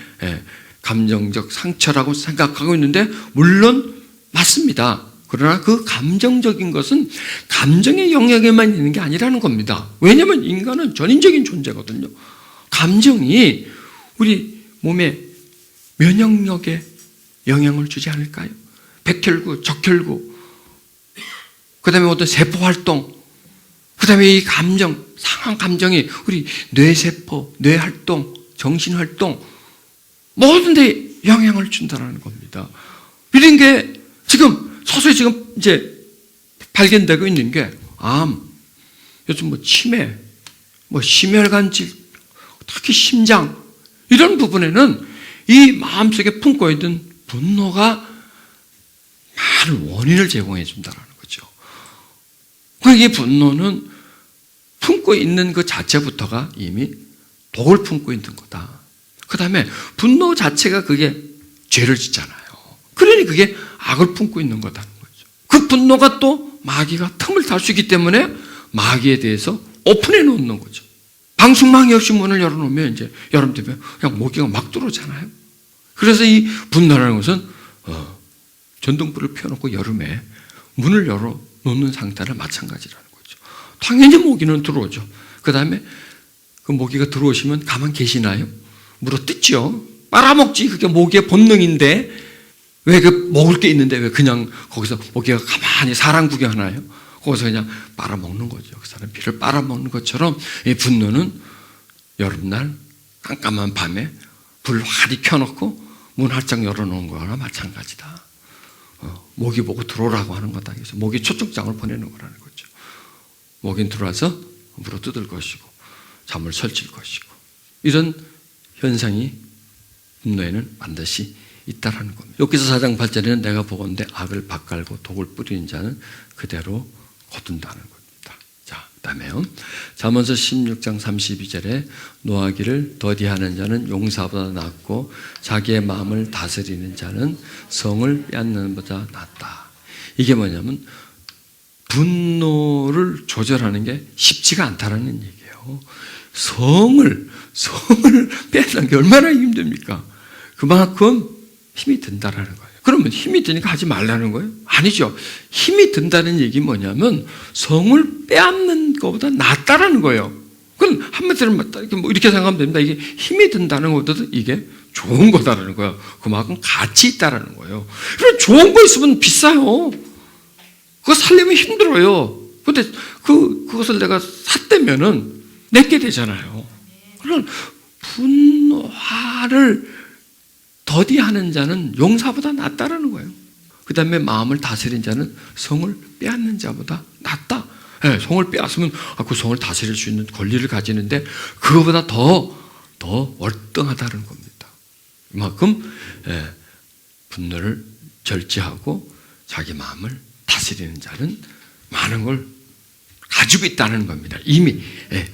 감정적 상처라고 생각하고 있는데 물론 맞습니다. 그러나 그 감정적인 것은 감정의 영역에만 있는 게 아니라는 겁니다. 왜냐하면 인간은 전인적인 존재거든요. 감정이 우리 몸의 면역력에 영향을 주지 않을까요? 백혈구, 적혈구, 그 다음에 어떤 세포활동, 그 다음에 이 감정, 상한 감정이 우리 뇌세포, 뇌활동, 정신활동, 모든 데 영향을 준다는 겁니다. 이런 게 지금 서서히 지금 이제 발견되고 있는 게 암, 요즘 치매, 심혈관질, 특히 심장, 이런 부분에는 이 마음속에 품고 있는 분노가 많은 원인을 제공해 준다는 거죠. 이 분노는 품고 있는 그 자체부터가 이미 독을 품고 있는 거다. 그 다음에 분노 자체가 그게 죄를 짓잖아요. 그러니 그게 악을 품고 있는 거다는 거죠. 그 분노가 또 마귀가 틈을 탈 수 있기 때문에 마귀에 대해서 오픈해 놓는 거죠. 방충망이 없이 문을 열어놓으면 이제 여름 되면 그냥 모기가 막 들어오잖아요. 그래서 이 분노라는 것은 전등불을 펴놓고 여름에 문을 열어 놓는 상태나 마찬가지라는 거죠. 당연히 모기는 들어오죠. 그 다음에 그 모기가 들어오시면 가만 계시나요? 물어 뜯죠. 빨아먹지. 그게 모기의 본능인데 왜 그 먹을 게 있는데 왜 그냥 거기서 모기가 가만히 사람 구경하나요? 거기서 그냥 빨아먹는 거죠. 그 사람 피를 빨아먹는 것처럼 이 분노는 여름날 깜깜한 밤에 불 화리 켜놓고 문 활짝 열어놓은 거나 마찬가지다. 모기 보고 들어오라고 하는 거다. 그래서 모기 초청장을 보내는 거라는 거죠. 모기는 들어와서 물어 뜯을 것이고 잠을 설칠 것이고 이런 현상이 분노에는 반드시 있다라는 겁니다. 욥기서 4장 8절에는 내가 보건대 악을 밭갈고 독을 뿌리는 자는 그대로 거둔다는 겁니다. 자, 그다음에요. 잠언서 16장 32절에 노하기를 더디하는 자는 용사보다 낫고 자기의 마음을 다스리는 자는 성을 빼앗는 것보다 낫다. 이게 뭐냐면 분노를 조절하는 게 쉽지가 않다라는 얘기예요. 성을 빼앗는 게 얼마나 힘듭니까? 그만큼 힘이 든다라는 거예요. 그러면 힘이 드니까 하지 말라는 거예요? 아니죠. 힘이 든다는 얘기 뭐냐면 성을 빼앗는 것보다 낫다라는 거예요. 그건 한마디로 이렇게 생각하면 됩니다. 이게 힘이 든다는 것보다도 이게 좋은 거다라는 거예요. 그만큼 가치 있다라는 거예요. 그럼 좋은 거 있으면 비싸요. 그거 살려면 힘들어요. 근데 그것을 내가 샀다면은 내게 되잖아요. 그런 분노, 화를 더디하는 자는 용사보다 낫다라는 거예요. 그 다음에 마음을 다스린 자는 성을 빼앗는 자보다 낫다. 네, 성을 빼앗으면 그 성을 다스릴 수 있는 권리를 가지는데 그거보다 더 월등하다는 겁니다. 이만큼 분노를 절제하고 자기 마음을 다스리는 자는 많은 걸 가지고 있다는 겁니다. 이미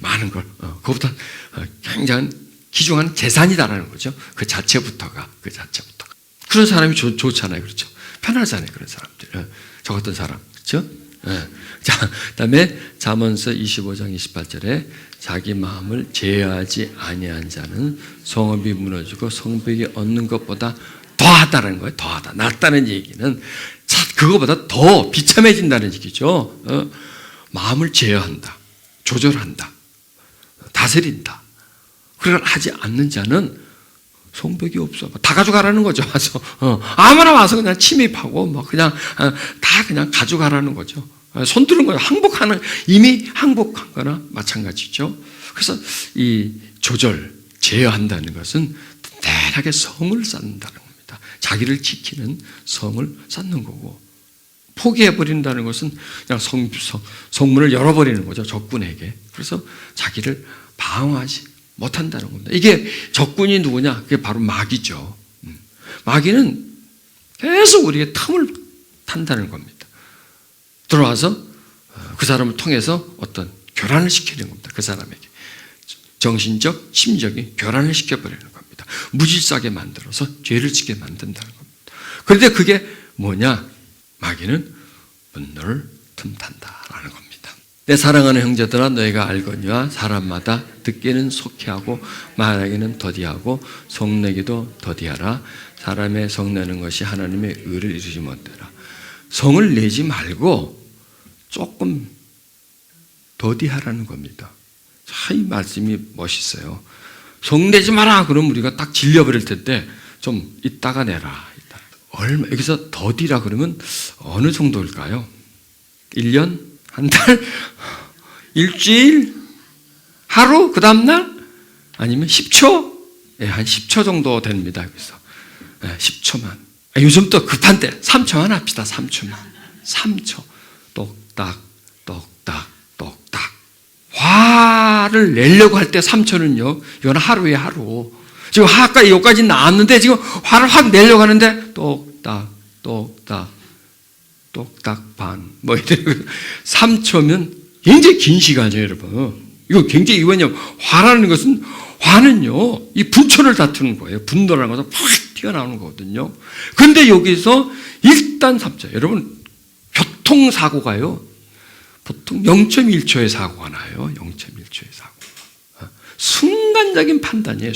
많은 걸 그것보다 굉장한 귀중한 재산이다라는 거죠. 그 자체부터가. 그런 사람이 좋잖아요. 그렇죠. 편하잖아요. 그런 사람들. 저 같은 사람. 그렇죠? 자, 그다음에 잠언서 25장 28절에 자기 마음을 제어하지 아니한 자는 성읍이 무너지고 성벽이 얻는 것보다 더하다는 거예요. 더하다. 낫다는 얘기는 그거보다 더 비참해진다는 얘기죠. 마음을 제어한다. 조절한다. 다스린다. 그걸 하지 않는 자는 성벽이 없어. 다 가져가라는 거죠. 와서 아무나 와서 그냥 침입하고 뭐 그냥 다 그냥 가져가라는 거죠. 손 드는 거예요. 이미 항복한 거나 마찬가지죠. 그래서 이 조절, 제어한다는 것은 대단하게 성을 쌓는다는 겁니다. 자기를 지키는 성을 쌓는 거고, 포기해버린다는 것은 그냥 성문을 열어버리는 거죠. 적군에게. 그래서 자기를 방어하지 못한다는 겁니다. 이게 적군이 누구냐? 그게 바로 마귀죠. 마귀는 계속 우리에게 틈을 탄다는 겁니다. 들어와서 그 사람을 통해서 어떤 교란을 시키는 겁니다. 그 사람에게. 정신적, 심적인 교란을 시켜버리는 겁니다. 무질서하게 만들어서 죄를 짓게 만든다는 겁니다. 그런데 그게 뭐냐? 마귀는 분노를 틈탄다라는 겁니다. 내 사랑하는 형제들아 너희가 알거니와 사람마다 듣기는 속히하고 말하기는 더디하고 성내기도 더디하라. 사람의 성내는 것이 하나님의 의를 이루지 못하라. 성을 내지 말고 조금 더디하라는 겁니다. 이 말씀이 멋있어요. 성내지 마라 그러면 우리가 딱 질려버릴 텐데 좀 이따가 내라. 여기서 더디라 그러면 어느 정도일까요? 1년? 한 달? 일주일? 하루? 그 다음날? 아니면 10초? 한 10초 정도 됩니다. 여기서 10초만. 요즘 또 급한 때 3초만 합시다. 3초만. 3초. 똑딱 똑딱 똑딱. 화를 내려고 할 때 3초는요. 이건 하루에 하루. 지금 아까 여기까지 나왔는데 지금 화를 확 내려고 하는데 똑딱 똑딱 똑딱 반 뭐 이런 3초면 굉장히 긴 시간이에요, 여러분. 이거 굉장히 이거는요. 화는요. 이 분초를 다투는 거예요. 분노라는 것은 팍 튀어나오는 거거든요. 근데 여기서 일단 3초. 여러분 교통사고가요. 보통 0.1초의 사고가 나요. 0.1초의 사고. 순간적인 판단이에요.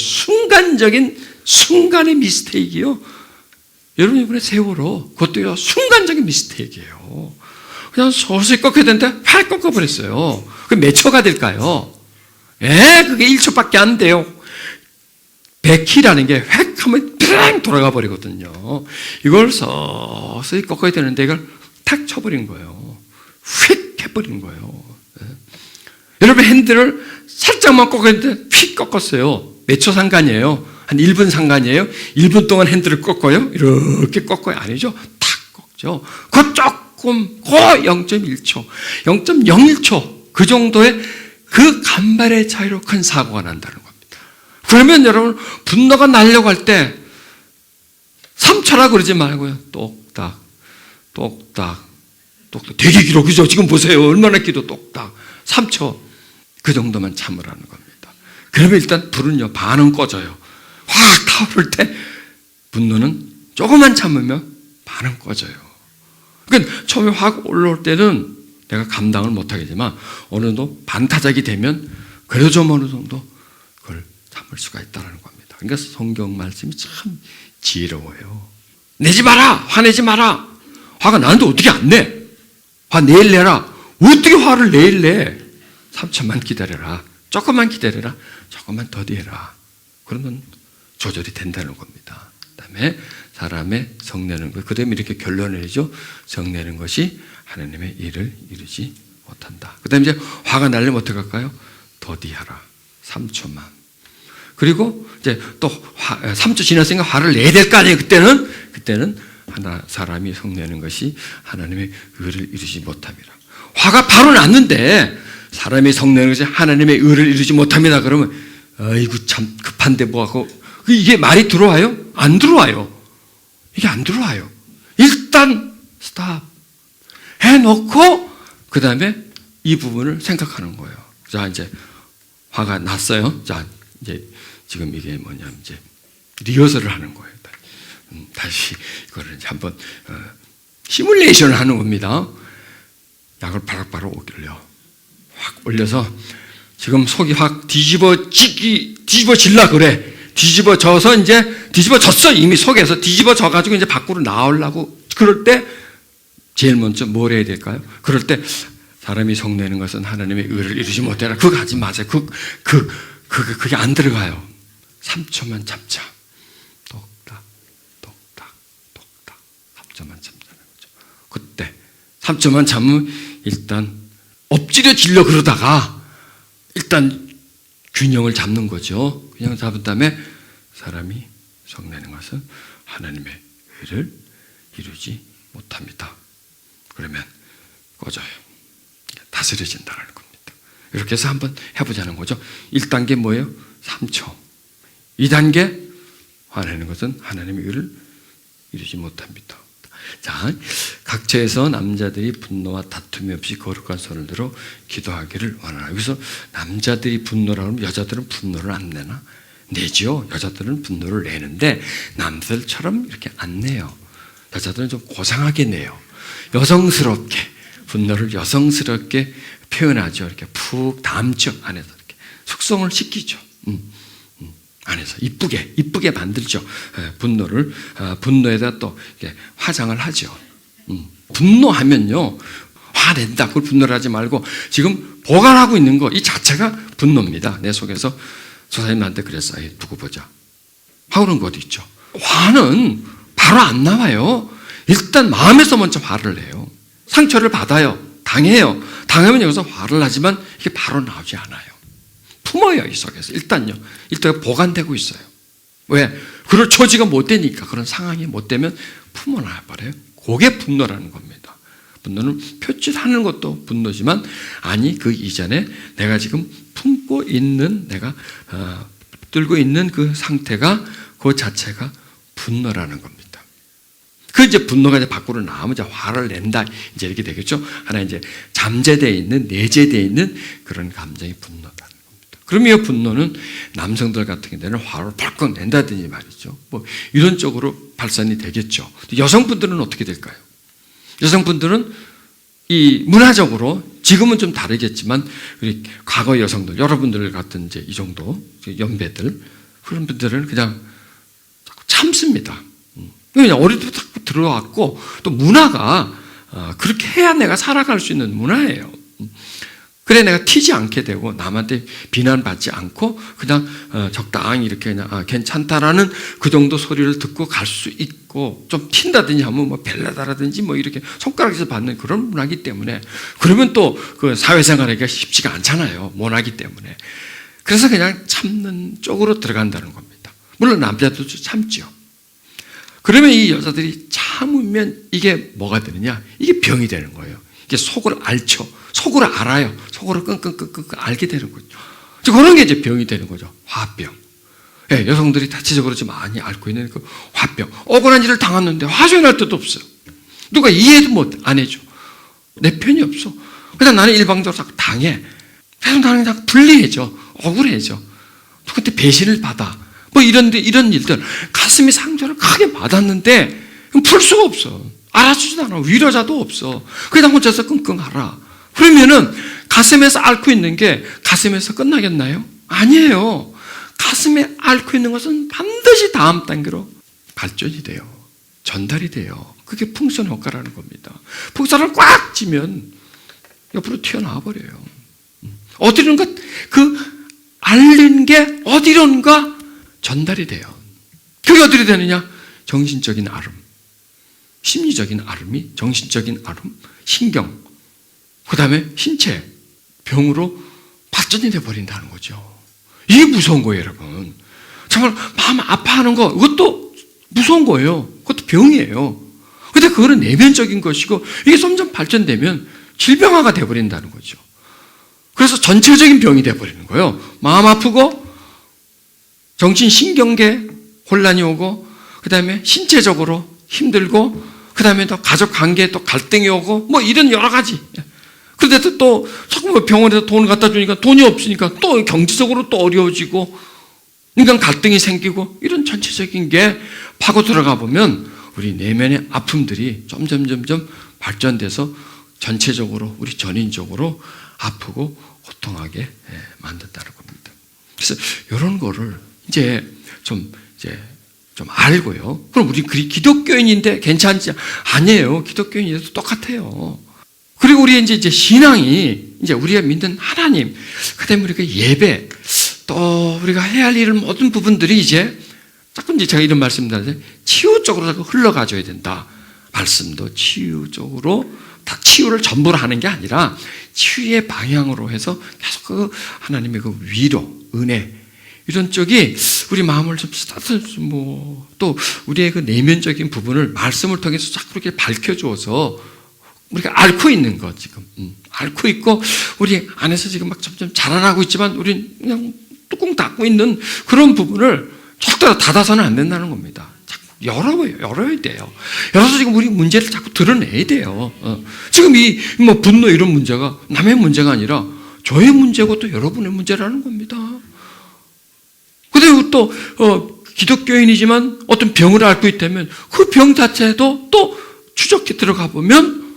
순간의 미스테이크요. 여러분 이번에 세월호 그것도요 순간적인 미스테이크예요. 그냥 서서히 꺾여야 되는데 확 꺾어버렸어요. 그게 몇 초가 될까요? 그게 1초밖에 안 돼요. 100키라는 게 획 하면 뿅 돌아가 버리거든요. 이걸 서서히 꺾어야 되는데 이걸 탁 쳐버린 거예요. 휙 해버린 거예요. 여러분 핸들을 살짝만 꺾었는데 휙 꺾었어요. 몇 초 상관이에요? 한 1분 상관이에요? 1분 동안 핸들을 꺾어요? 이렇게 꺾어요? 아니죠? 탁 꺾죠. 그 조금, 0.1초, 0.01초 그 정도의 그 간발의 차이로 큰 사고가 난다는 겁니다. 그러면 여러분 분노가 나려고 할 때 3초라 그러지 말고요. 똑딱, 똑딱, 똑딱. 되게 길어. 그죠? 지금 보세요. 얼마나 길어. 똑딱. 3초. 그 정도만 참으라는 겁니다. 그러면 일단 불은요, 반은 꺼져요. 확 타오를 때 분노는 조금만 참으면 반은 꺼져요. 그러니까 처음에 확 올라올 때는 내가 감당을 못하겠지만 어느 정도 반타작이 되면 그래도 좀 어느 정도 그걸 참을 수가 있다는 겁니다. 그러니까 성경 말씀이 참 지혜로워요. 내지 마라! 화내지 마라! 화가 나는데 어떻게 안 내? 화 내일 내라! 어떻게 화를 내일 내? 3초만 기다려라. 조금만 기다려라. 조금만 더디해라. 그러면 조절이 된다는 겁니다. 그 다음에 사람의 성내는 것, 그 다음에 이렇게 결론을 내죠. 성내는 것이 하나님의 일을 이루지 못한다. 그 다음에 이제 화가 나려면 어떻게 할까요? 더디하라. 3초만. 그리고 이제 또 3초 지났으니까 화를 내야 될 거 아니에요. 그때는 사람이 성내는 것이 하나님의 의를 이루지 못합니다. 화가 바로 났는데 사람이 성내는 것이 하나님의 의를 이루지 못합니다. 그러면 아이고 참 급한데 뭐하고 이게 말이 들어와요? 안 들어와요. 이게 안 들어와요. 일단 스탑 해놓고 그 다음에 이 부분을 생각하는 거예요. 자 이제 화가 났어요. 자 이제 지금 이게 뭐냐면 이제 리허설을 하는 거예요. 다시 이거를 이제 한번 시뮬레이션을 하는 겁니다. 약을 바락바락 올려. 확 올려서 지금 속이 확 뒤집어질라 그래. 뒤집어져서 이제 뒤집어졌어. 이미 속에서 뒤집어져가지고 이제 밖으로 나오려고. 그럴 때 제일 먼저 뭘 해야 될까요? 그럴 때 사람이 성내는 것은 하나님의 의를 이루지 못해라. 그거 하지 마세요. 그게 안 들어가요. 3초만 참자. 똑딱, 똑딱, 똑딱. 3초만 참자는 거죠. 그때 3초만 참으면 일단 엎질러지려 그러다가 일단 균형을 잡는 거죠. 균형을 잡은 다음에 사람이 성내는 것은 하나님의 의를 이루지 못합니다. 그러면 꺼져요. 다스려진다는 겁니다. 이렇게 해서 한번 해보자는 거죠. 1단계 뭐예요? 3초. 2단계 화내는 것은 하나님의 의를 이루지 못합니다. 자, 각처에서 남자들이 분노와 다툼이 없이 거룩한 손을 들어 기도하기를 원하라. 여기서 남자들이 분노라 하면 여자들은 분노를 안 내나? 내죠. 여자들은 분노를 내는데 남들처럼 이렇게 안 내요. 여자들은 좀 고상하게 내요. 여성스럽게 분노를 여성스럽게 표현하죠. 이렇게 푹 담죠. 안에서 이렇게 숙성을 시키죠. 안에서 이쁘게 만들죠. 분노를 분노에다 또 이렇게 화장을 하죠. 분노하면요 화낸다. 그걸 분노를 하지 말고 지금 보관하고 있는 거 이 자체가 분노입니다. 내 속에서 조사님한테 그랬어. 두고 보자. 화는 거 어디 있죠? 화는 바로 안 나와요. 일단 마음에서 먼저 화를 내요. 상처를 받아요. 당해요. 당하면 여기서 화를 나지만 이게 바로 나오지 않아요. 품어요, 이 속에서. 일단 보관되고 있어요. 왜? 그럴 처지가 못 되니까, 그런 상황이 못 되면 품어놔버려요. 그게 분노라는 겁니다. 분노는 표출하는 것도 분노지만, 아니, 그 이전에 내가 지금 품고 있는, 내가 들고 있는 그 상태가, 그 자체가 분노라는 겁니다. 그 이제 분노가 이제 밖으로 나오면 이제 화를 낸다. 이제 이렇게 되겠죠. 하나 이제 잠재되어 있는, 내재되어 있는 그런 감정이 분노다. 그러면 이 분노는 남성들 같은 경우에는 화를 벌컥 낸다든지 말이죠. 뭐 이런 쪽으로 발산이 되겠죠. 여성분들은 어떻게 될까요? 여성분들은 이 문화적으로 지금은 좀 다르겠지만 우리 과거 여성들, 여러분들 같은 이제 이 정도 연배들 그런 분들은 그냥 자꾸 참습니다. 그냥 어릴 때부터 들어왔고 또 문화가 그렇게 해야 내가 살아갈 수 있는 문화예요. 그래 내가 튀지 않게 되고 남한테 비난받지 않고 그냥 적당히 이렇게 그냥 괜찮다라는 그 정도 소리를 듣고 갈 수 있고 좀 튄다든지 하면 뭐 벨라다라든지 뭐 이렇게 손가락에서 받는 그런 문화이기 때문에 그러면 또 그 사회생활하기가 쉽지가 않잖아요. 문화이기 때문에. 그래서 그냥 참는 쪽으로 들어간다는 겁니다. 물론 남자들도 참죠. 그러면 이 여자들이 참으면 이게 뭐가 되느냐? 이게 병이 되는 거예요. 이게 속을 알죠. 속으로 알아요. 속으로 끙끙끙끙 알게 되는 거죠. 그런 게 이제 병이 되는 거죠. 화병. 네, 여성들이 대체적으로 좀 많이 앓고 있는 그 화병. 억울한 일을 당했는데 화소연할 때도 없어요. 누가 이해도 안 해줘. 내 편이 없어. 그냥 나는 일방적으로 자꾸 당해. 계속 나는 자꾸 불리해져. 억울해져. 누구한테 배신을 받아. 뭐 이런 일들. 가슴이 상처를 크게 받았는데 풀 수가 없어. 알아주지도 않아. 위로자도 없어. 그냥 혼자서 끙끙 앓아. 그러면은 가슴에서 앓고 있는 게 가슴에서 끝나겠나요? 아니에요. 가슴에 앓고 있는 것은 반드시 다음 단계로 발전이 돼요. 전달이 돼요. 그게 풍선 효과라는 겁니다. 풍선을 꽉 쥐면 옆으로 튀어나와 버려요. 어디론가 그 앓는 게 어디론가 전달이 돼요. 그게 어디로 되느냐? 정신적인 앓음. 심리적인 앓음이 정신적인 앓음, 신경, 그 다음에 신체, 병으로 발전이 돼버린다는 거죠. 이게 무서운 거예요, 여러분. 정말 마음 아파하는 거, 그것도 무서운 거예요. 그것도 병이에요. 근데 그거는 내면적인 것이고, 이게 점점 발전되면 질병화가 돼버린다는 거죠. 그래서 전체적인 병이 돼버리는 거예요. 마음 아프고, 정신신경계 혼란이 오고, 그 다음에 신체적으로 힘들고, 그 다음에 또 가족 관계에 또 갈등이 오고, 뭐 이런 여러 가지. 그런데 또 자꾸 병원에서 돈을 갖다 주니까 돈이 없으니까 또 경제적으로 또 어려워지고, 인간 갈등이 생기고, 이런 전체적인 게 파고 들어가 보면 우리 내면의 아픔들이 점점 발전돼서 전체적으로, 우리 전인적으로 아프고 고통하게 만든다는 겁니다. 그래서 이런 거를 이제 좀 알고요. 그럼 우리 기독교인인데 괜찮지? 아니에요. 기독교인인데도 똑같아요. 그리고 우리의 이제 신앙이 이제 우리가 믿는 하나님, 그다음에 우리가 예배, 또 우리가 해야 할 일을 모든 부분들이 이제 자꾸 이제 제가 이런 말씀드리는데 치유 쪽으로 자꾸 흘러가줘야 된다. 말씀도 치유 쪽으로 다 치유를 전부로 하는 게 아니라 치유의 방향으로 해서 계속 그 하나님의 그 위로, 은혜 이런 쪽이 우리 마음을 좀 또 우리의 그 내면적인 부분을 말씀을 통해서 자꾸 이렇게 밝혀주어서 우리가 앓고 있는 거 지금 앓고 있고 우리 안에서 지금 막 점점 자라나고 있지만 우리는 그냥 뚜껑 닫고 있는 그런 부분을 절대로 닫아서는 안 된다는 겁니다. 자꾸 열어야 돼요. 열어서 지금 우리 문제를 자꾸 드러내야 돼요. 지금 이 뭐 분노 이런 문제가 남의 문제가 아니라 저의 문제고 또 여러분의 문제라는 겁니다. 그리고 또 기독교인이지만 어떤 병을 앓고 있다면 그 병 자체도 또 추적해 들어가 보면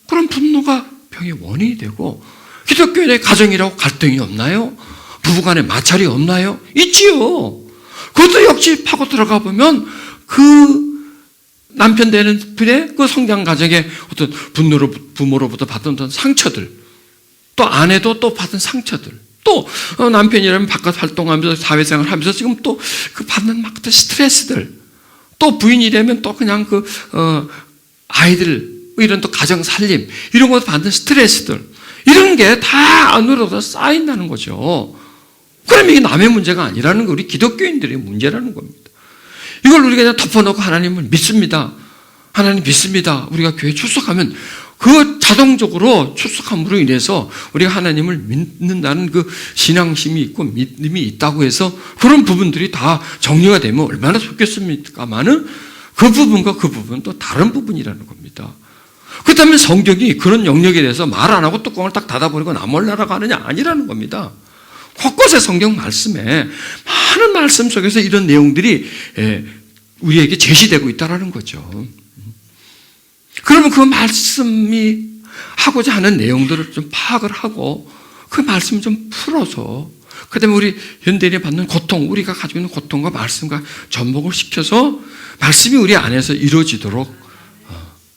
그런 분노가 병의 원인이 되고 기독교인의 가정이라고 갈등이 없나요? 부부간에 마찰이 없나요? 있지요. 그것도 역시 파고 들어가 보면 그 남편 되는 분의 그 성장 과정에 어떤 분노로 부모로부터 받은 어떤 상처들, 또 아내도 또 받은 상처들, 또 남편이라면 바깥 활동하면서 사회생활 하면서 지금 또 그 받는 막 스트레스들, 또 부인이라면 또 그냥 그 아이들 이런 또 가정 살림 이런 거 받는 스트레스들 이런 게 다 안으로 쌓인다는 거죠. 그럼 이게 남의 문제가 아니라는 거, 우리 기독교인들의 문제라는 겁니다. 이걸 우리가 그냥 덮어놓고 하나님을 믿습니다. 하나님 믿습니다. 우리가 교회 출석하면 그 자동적으로 출석함으로 인해서 우리가 하나님을 믿는다는 그 신앙심이 있고 믿음이 있다고 해서 그런 부분들이 다 정리가 되면 얼마나 좋겠습니까만은 그 부분과 그 부분은 또 다른 부분이라는 겁니다. 그렇다면 성경이 그런 영역에 대해서 말 안 하고 뚜껑을 딱 닫아버리고 나 몰라라 가느냐 아니라는 겁니다. 곳곳에 성경 말씀에 많은 말씀 속에서 이런 내용들이 우리에게 제시되고 있다는 거죠. 그러면 그 말씀이 하고자 하는 내용들을 좀 파악을 하고 그 말씀을 좀 풀어서 그 다음에 우리 현대인이 받는 고통, 우리가 가지고 있는 고통과 말씀과 접목을 시켜서 말씀이 우리 안에서 이루어지도록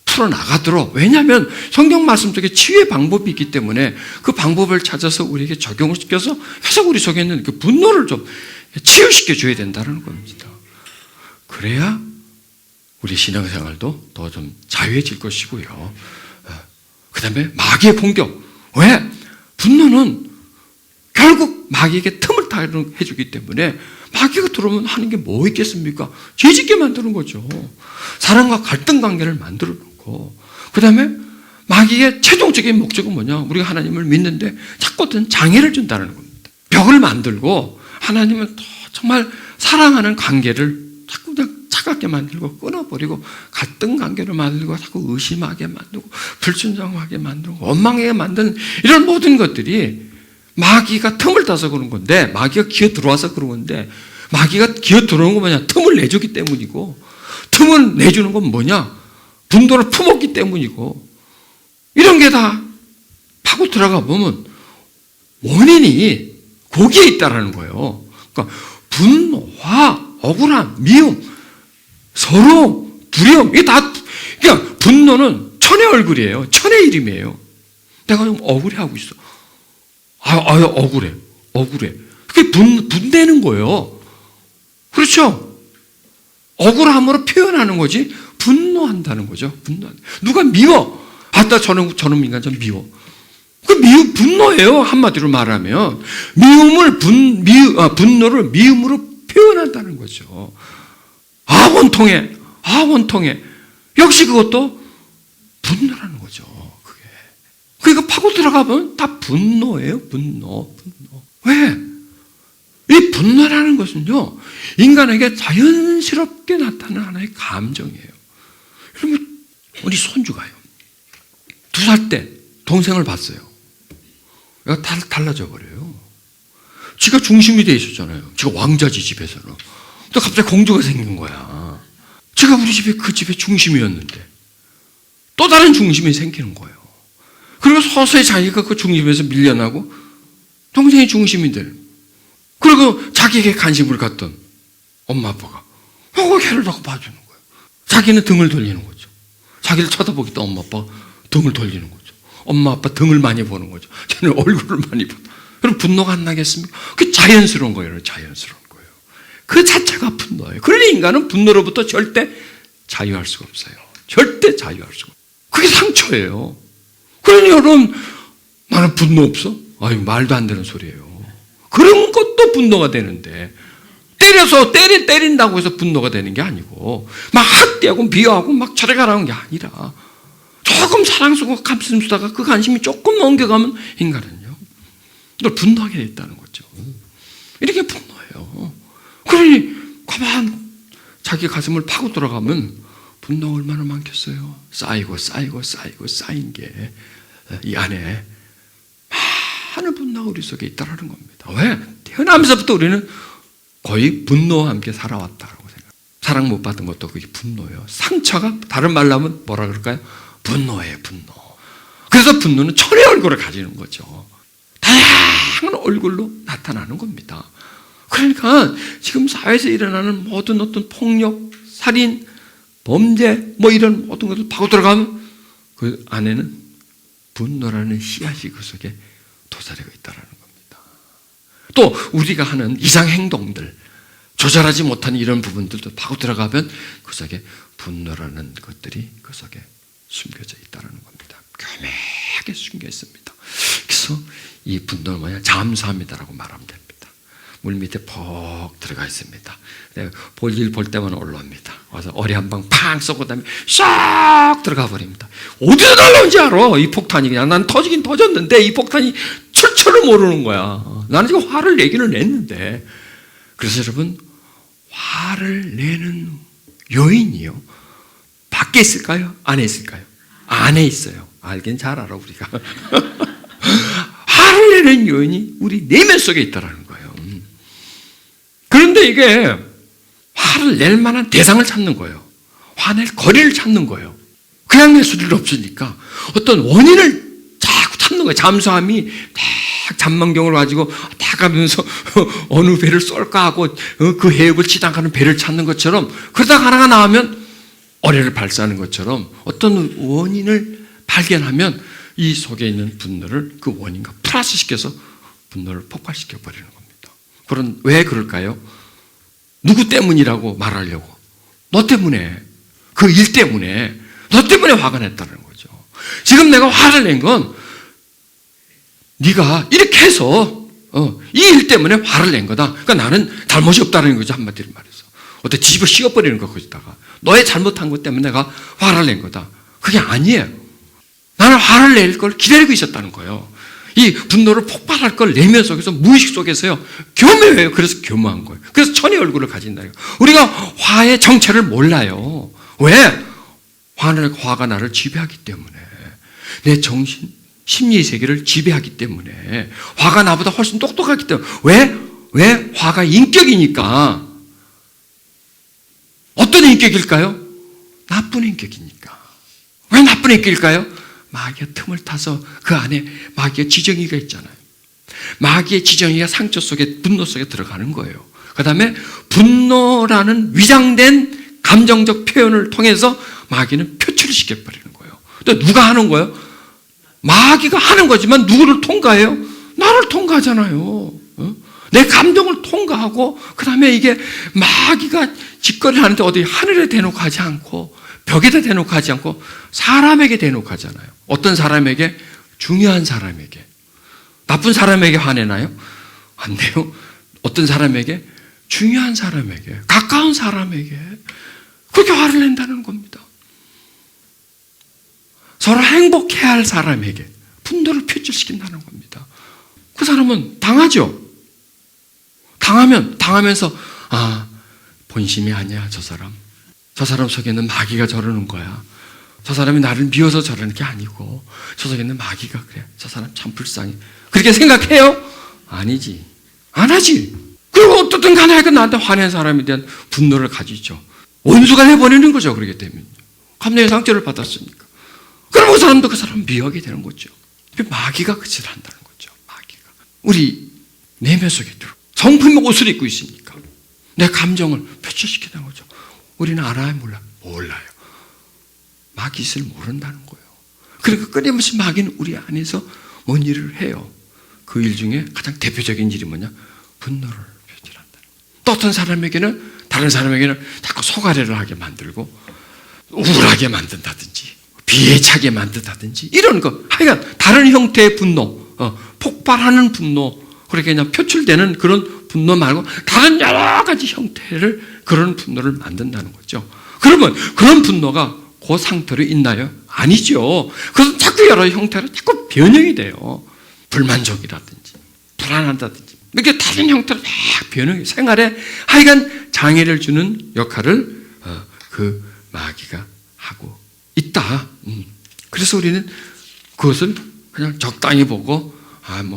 풀어나가도록. 왜냐하면 성경 말씀 속에 치유의 방법이 있기 때문에 그 방법을 찾아서 우리에게 적용을 시켜서 계속 우리 속에 있는 그 분노를 좀 치유시켜 줘야 된다는 겁니다. 그래야 우리 신앙생활도 더 좀 자유해질 것이고요. 그 다음에 마귀의 공격. 왜? 분노는 결국 마귀에게 틈을 타게 해주기 때문에 마귀가 들어오면 하는 게 뭐 있겠습니까? 죄짓게 만드는 거죠. 사람과 갈등 관계를 만들어 놓고, 그 다음에 마귀의 최종적인 목적은 뭐냐? 우리가 하나님을 믿는데 자꾸 어떤 장애를 준다는 겁니다. 벽을 만들고 하나님은 더 정말 사랑하는 관계를 자꾸 그냥 차갑게 만들고 끊어버리고 갈등 관계를 만들고 자꾸 의심하게 만들고 불순종하게 만들고 원망하게 만드는 이런 모든 것들이 마귀가 틈을 타서 그런 건데, 마귀가 기어 들어와서 그런 건데, 마귀가 기어 들어오는 건 뭐냐? 틈을 내주기 때문이고, 틈을 내주는 건 뭐냐? 분노를 품었기 때문이고, 이런 게 다 파고 들어가 보면 원인이 거기에 있다라는 거예요. 그러니까 분노와 억울함, 미움, 서러움, 두려움, 이게 다, 그러니까 분노는 천의 얼굴이에요. 천의 이름이에요. 내가 좀 억울해하고 있어. 억울해. 그게 분내는 거예요. 그렇죠? 억울함으로 표현하는 거지, 분노한다는 거죠. 누가 미워? 나 저놈 인간 좀 미워. 분노예요. 한마디로 말하면. 분노를 미움으로 표현한다는 거죠. 원통해. 역시 그것도 분노라는 거죠. 그러니까 파고 들어가면 다 분노예요. 분노. 왜? 이 분노라는 것은요, 인간에게 자연스럽게 나타나는 하나의 감정이에요. 여러분, 우리 손주가요, 2살 때 동생을 봤어요. 얘가 달라져 버려요. 지가 중심이 돼 있었잖아요. 지가 왕자지, 집에서는. 또 갑자기 공주가 생긴 거야. 지가 우리 집에 그 집의 중심이었는데 또 다른 중심이 생기는 거예요. 그리고 서서히 자기가 그 중심에서 밀려나고 동생이 중심이 되는. 그리고 자기에게 관심을 갖던 엄마 아빠가 걔를 다 봐주는 거예요. 자기는 등을 돌리는 거죠. 자기를 쳐다보겠다 엄마 아빠가 등을 돌리는 거죠. 엄마 아빠 등을 많이 보는 거죠. 쟤는 얼굴을 많이 보다. 그럼 분노가 안 나겠습니까? 그게 자연스러운 거예요. 자연스러운 거예요. 그 자체가 분노예요. 그러니 인간은 분노로부터 절대 자유할 수가 없어요. 절대 자유할 수가 없어요. 그게 상처예요. 그러니 여러분, 나는 분노 없어? 말도 안 되는 소리예요. 그런 것도 분노가 되는데, 때린다고 해서 분노가 되는 게 아니고, 막 학대하고 비하하고 막 저리 가라는 게 아니라, 조금 사랑스럽고 가슴 쓰다가 그 관심이 조금 넘겨가면 인간은요, 이걸 분노하게 됐다는 거죠. 이렇게 분노해요. 그러니 가만 자기 가슴을 파고 들어가면 분노가 얼마나 많겠어요. 쌓인 게 이 안에 많은 분노가 우리 속에 있다는 겁니다. 왜? 태어나면서부터 우리는 거의 분노와 함께 살아왔다고 생각합니다. 사랑 못 받은 것도 그게 분노예요. 상처가, 다른 말로 하면 뭐라 그럴까요? 분노예요, 분노. 그래서 분노는 천의 얼굴을 가지는 거죠. 다양한 얼굴로 나타나는 겁니다. 그러니까 지금 사회에서 일어나는 모든 어떤 폭력, 살인, 범죄, 이런 모든 것을 파고 들어가면 그 안에는 분노라는 씨앗이 그 속에 도사리고 있다는 겁니다. 또 우리가 하는 이상 행동들, 조절하지 못하는 이런 부분들도 파고 들어가면 그 속에 분노라는 것들이 그 속에 숨겨져 있다는 겁니다. 교묘하게 숨겨 있습니다. 그래서 이 분노는 뭐냐? 잠수합니다라고 말하면 됩니다. 물 밑에 퍽 들어가 있습니다. 볼일 볼 때만 올라옵니다. 와서 어리 한 방 팡 쏘고 다음에 싹 들어가 버립니다. 어디서 날라온지 알아? 이 폭탄이 그냥. 난 터지긴 터졌는데 이 폭탄이 출처를 모르는 거야. 나는 지금 화를 내기는 냈는데. 그래서 여러분, 화를 내는 요인이요, 밖에 있을까요? 안에 있을까요? 안에 있어요. 알긴 잘 알아 우리가. 화를 내는 요인이 우리 내면 속에 있다는 거예요. 그런데 이게 화를 낼 만한 대상을 찾는 거예요. 화낼 거리를 찾는 거예요. 그냥 낼 수는 없으니까 어떤 원인을 자꾸 찾는 거예요. 잠수함이 잠망경을 가지고 다 가면서 어느 배를 쏠까 하고 그 해역을 지나가는 배를 찾는 것처럼, 그러다가 하나가 나오면 어뢰를 발사하는 것처럼 어떤 원인을 발견하면 이 속에 있는 분노를 그 원인과 플러스 시켜서 분노를 폭발시켜 버리는 겁니다. 왜 그럴까요? 누구 때문이라고 말하려고? 너 때문에, 그 일 때문에, 너 때문에 화가 냈다는 거죠. 지금 내가 화를 낸 건 네가 이렇게 해서 이 일 때문에 화를 낸 거다. 그러니까 나는 잘못이 없다는 거죠, 한마디로 말해서. 어떻게 뒤집어 씌워버리는 거, 거기다가 너의 잘못한 것 때문에 내가 화를 낸 거다. 그게 아니에요. 나는 화를 낼 걸 기다리고 있었다는 거예요. 이 분노를 폭발할 걸 내면 속에서, 무의식 속에서요, 교묘해요. 그래서 교묘한 거예요. 그래서 천의 얼굴을 가진다는 거예요. 우리가 화의 정체를 몰라요. 왜? 화가 나를 지배하기 때문에, 내 정신, 심리의 세계를 지배하기 때문에, 화가 나보다 훨씬 똑똑하기 때문에. 왜? 화가 인격이니까. 어떤 인격일까요? 나쁜 인격이니까. 왜 나쁜 인격일까요? 마귀가 틈을 타서 그 안에 마귀의 지정의가 있잖아요. 마귀의 지정의가 상처 속에, 분노 속에 들어가는 거예요. 그 다음에 분노라는 위장된 감정적 표현을 통해서 마귀는 표출을 시켜버리는 거예요. 또 누가 하는 거예요? 마귀가 하는 거지만 누구를 통과해요? 나를 통과하잖아요. 내 감정을 통과하고, 그 다음에 이게 마귀가 짓거리를 하는데 어디 하늘에 대놓고 하지 않고 벽에다 대놓고 하지 않고 사람에게 대놓고 하잖아요. 어떤 사람에게? 중요한 사람에게. 나쁜 사람에게 화내나요? 안 돼요. 어떤 사람에게? 중요한 사람에게, 가까운 사람에게 그렇게 화를 낸다는 겁니다. 서로 행복해야 할 사람에게 분노를 표출시킨다는 겁니다. 그 사람은 당하죠. 당하면서 본심이 아니야, 저 사람 속에는 마귀가 저러는 거야. 저 사람이 나를 미워서 저러는 게 아니고 저 속에 있는 마귀가 그래. 저 사람 참 불쌍해. 그렇게 생각해요? 아니지. 안 하지. 그리고 어떻든 간에 하여간 나한테 화낸 사람에 대한 분노를 가지죠. 원수가 돼버리는 거죠. 그렇게 되면. 감정의 상처를 받았으니까. 그럼 그 사람도 그 사람 미워하게 되는 거죠. 마귀가 그 짓을 한다는 거죠. 마귀가. 우리 내면 속에 들어. 성품의 옷을 입고 있으니까 내 감정을 표출시키는 거죠. 우리는 알아요? 몰라요. 마귀 짓을 모른다는 거예요. 그러니까 끊임없이 마귀는 우리 안에서 뭔 일을 해요. 그 일 중에 가장 대표적인 일이 뭐냐? 분노를 표출한다는 거예요. 또 어떤 사람에게는, 다른 사람에게는 자꾸 속아래를 하게 만들고 우울하게 만든다든지 비애차게 만든다든지 이런 거, 하여간 다른 형태의 분노, 폭발하는 분노, 그렇게 그냥 표출되는 그런 분노 말고 다른 여러 가지 형태를, 그런 분노를 만든다는 거죠. 그러면 그런 분노가 그 상태로 있나요? 아니죠. 그래서 자꾸 여러 형태로 자꾸 변형이 돼요. 불만족이라든지 불안하다든지 이렇게 다른 형태로 막 변형이, 생활에 하여간 장애를 주는 역할을 그 마귀가 하고 있다. 그래서 우리는 그것을 그냥 적당히 보고,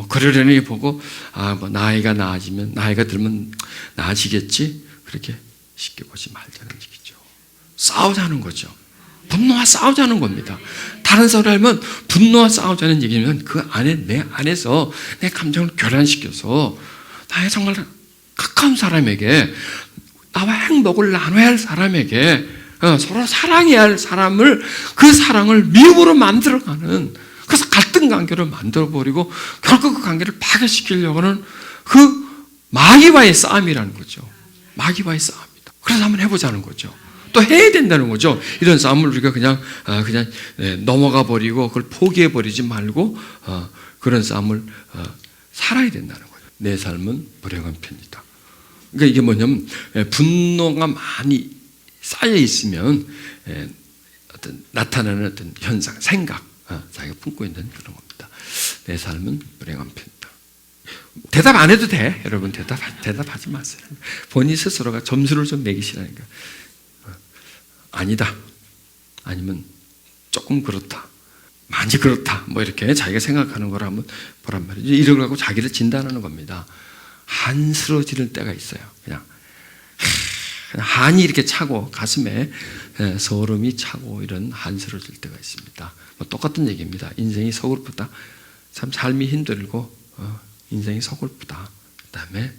그러려니 보고, 나이가 나이가 들면 나아지겠지, 그렇게 쉽게 보지 말자는 얘기죠. 싸우자는 거죠. 분노와 싸우자는 겁니다. 다른 사람은 분노와 싸우자는 얘기면 그 안에, 내 안에서 내 감정을 교란시켜서 나의 정말 가까운 사람에게, 나와 행복을 나눠야 할 사람에게, 서로 사랑해야 할 사람을, 그 사랑을 미움으로 만들어가는, 그래서 갈등 관계를 만들어버리고 결국 그 관계를 파괴시키려고 하는 그 마귀와의 싸움이라는 거죠. 마귀와의 싸움이다. 그래서 한번 해보자는 거죠. 또 해야 된다는 거죠. 이런 싸움을 우리가 그냥 넘어가 버리고 그걸 포기해 버리지 말고 그런 싸움을 살아야 된다는 거죠. 내 삶은 불행한 편이다. 그러니까 이게 뭐냐면, 분노가 많이 쌓여 있으면 어떤 나타나는 어떤 현상, 생각, 자기가 품고 있는 그런 겁니다. 내 삶은 불행한 편이다. 대답 안 해도 돼. 여러분 대답하지 마세요. 본인 스스로가 점수를 좀 매기시라니까. 아니다. 아니면 조금 그렇다. 많이 그렇다. 뭐 이렇게 자기가 생각하는 걸 한번 보란 말이죠. 이런 걸 갖고 자기를 진단하는 겁니다. 한스러워지는 때가 있어요. 그냥 한이 이렇게 차고 가슴에 소름이 차고 이런 한스러워질 때가 있습니다. 똑같은 얘기입니다. 인생이 서글프다. 참 삶이 힘들고 인생이 서글프다. 그 다음에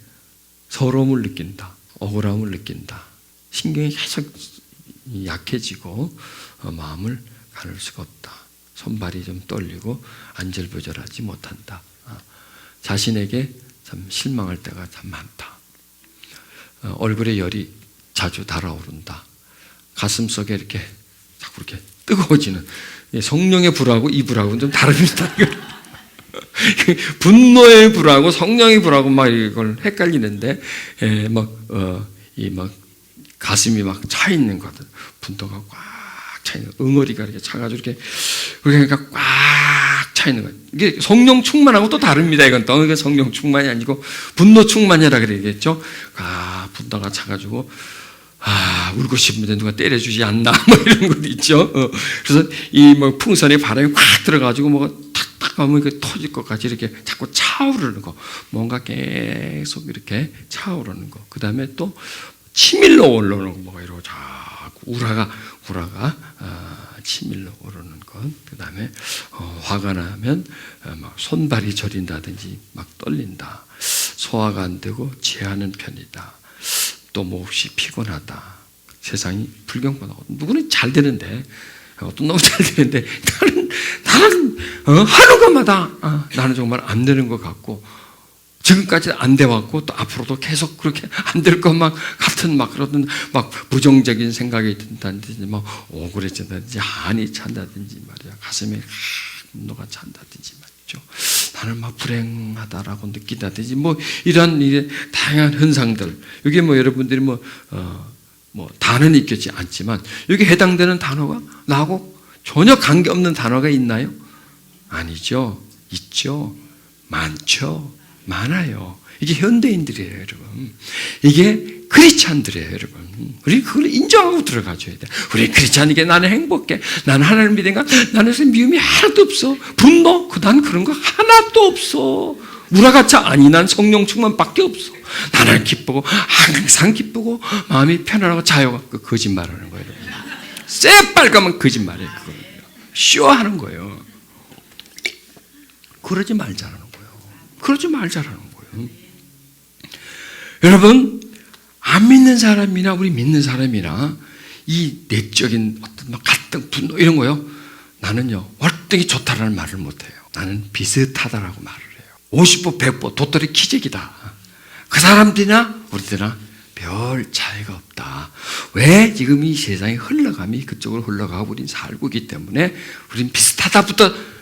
서러움을 느낀다. 억울함을 느낀다. 신경이 계속 약해지고 마음을 가눌 수가 없다. 손발이 좀 떨리고 안절부절하지 못한다. 자신에게 참 실망할 때가 참 많다. 얼굴에 열이 자주 달아오른다. 가슴속에 이렇게 자꾸 이렇게 뜨거워지는, 성령의 불하고 이 불하고는 좀 다릅니다. 분노의 불하고 성령의 불하고 막 이걸 헷갈리는데, 막 가슴이 막 차 있는 거든. 분노가 꽉 차 있는 거. 응어리가 이렇게 차가지고 이렇게 그러니까 꽉 차 있는 거예요. 이게 성령 충만하고 또 다릅니다. 이건 또 성령 충만이 아니고 분노 충만이라 그러겠죠. 분노가 차가지고 울고 싶은데 누가 때려주지 않나 뭐 이런 것도 있죠. 그래서 이 뭐 풍선에 바람이 꽉 들어가지고 뭐가 탁탁 하면 이렇게 터질 것까지 이렇게 자꾸 차오르는 거, 뭔가 계속 이렇게 차오르는 거. 그 다음에 또 치밀러 올라오는 거, 뭐가 이러고 자꾸 우라가 치밀러 오르는 것. 그 다음에 화가 나면 막 손발이 저린다든지 막 떨린다. 소화가 안 되고 체하는 편이다. 또 몹시 피곤하다. 세상이 불경건하고 누구는 잘 되는데 어떤 놈은 잘 되는데 나는 하루가마다 나는 정말 안 되는 것 같고 지금까지 안 돼왔고 또 앞으로도 계속 그렇게 안 될 것만 같은 막 그런 막 부정적인 생각이 든다든지 막 억울해진다든지 한이 찬다든지 말이야. 가슴에 분노가 찬다든지 말이죠. 나는 막 불행하다라고 느낀다든지 뭐 이런 이게 다양한 현상들. 여기 뭐 여러분들이 뭐 단어는 있겠지 않지만 여기 해당되는 단어가 나하고 전혀 관계없는 단어가 있나요? 아니죠. 있죠. 많죠. 많아요. 이게 현대인들이에요, 여러분. 이게 크리스찬들이에요, 여러분. 우리 그걸 인정하고 들어가줘야 돼. 우리 크리스찬이게 나는 행복해. 나는 하나님 믿으니까 나는 미움이 하나도 없어. 분노? 난 그런 거 하나도 없어. 우라가차 아니, 난 성령 충만밖에 없어. 나는 기쁘고 항상 기쁘고 마음이 편안하고 자유가 그 거짓말하는 거예요, 여러분. 새빨가면 거짓말이에요. 그거예요. 쇼하는 거예요. 그러지 말자라는 거예요. 그러지 말자라는 거예요. 여러분, 안 믿는 사람이나 우리 믿는 사람이나 이 내적인 어떤 갈등, 분노 이런 거요. 나는요, 월등히 좋다라는 말을 못해요. 나는 비슷하다라고 말을 해요. 50보, 100보, 도토리 키재기다. 그 사람들이나 우리들이나 별 차이가 없다. 왜? 지금 이 세상의 흘러감이 그쪽으로 흘러가고 우린 살고 있기 때문에 우린 비슷하다부터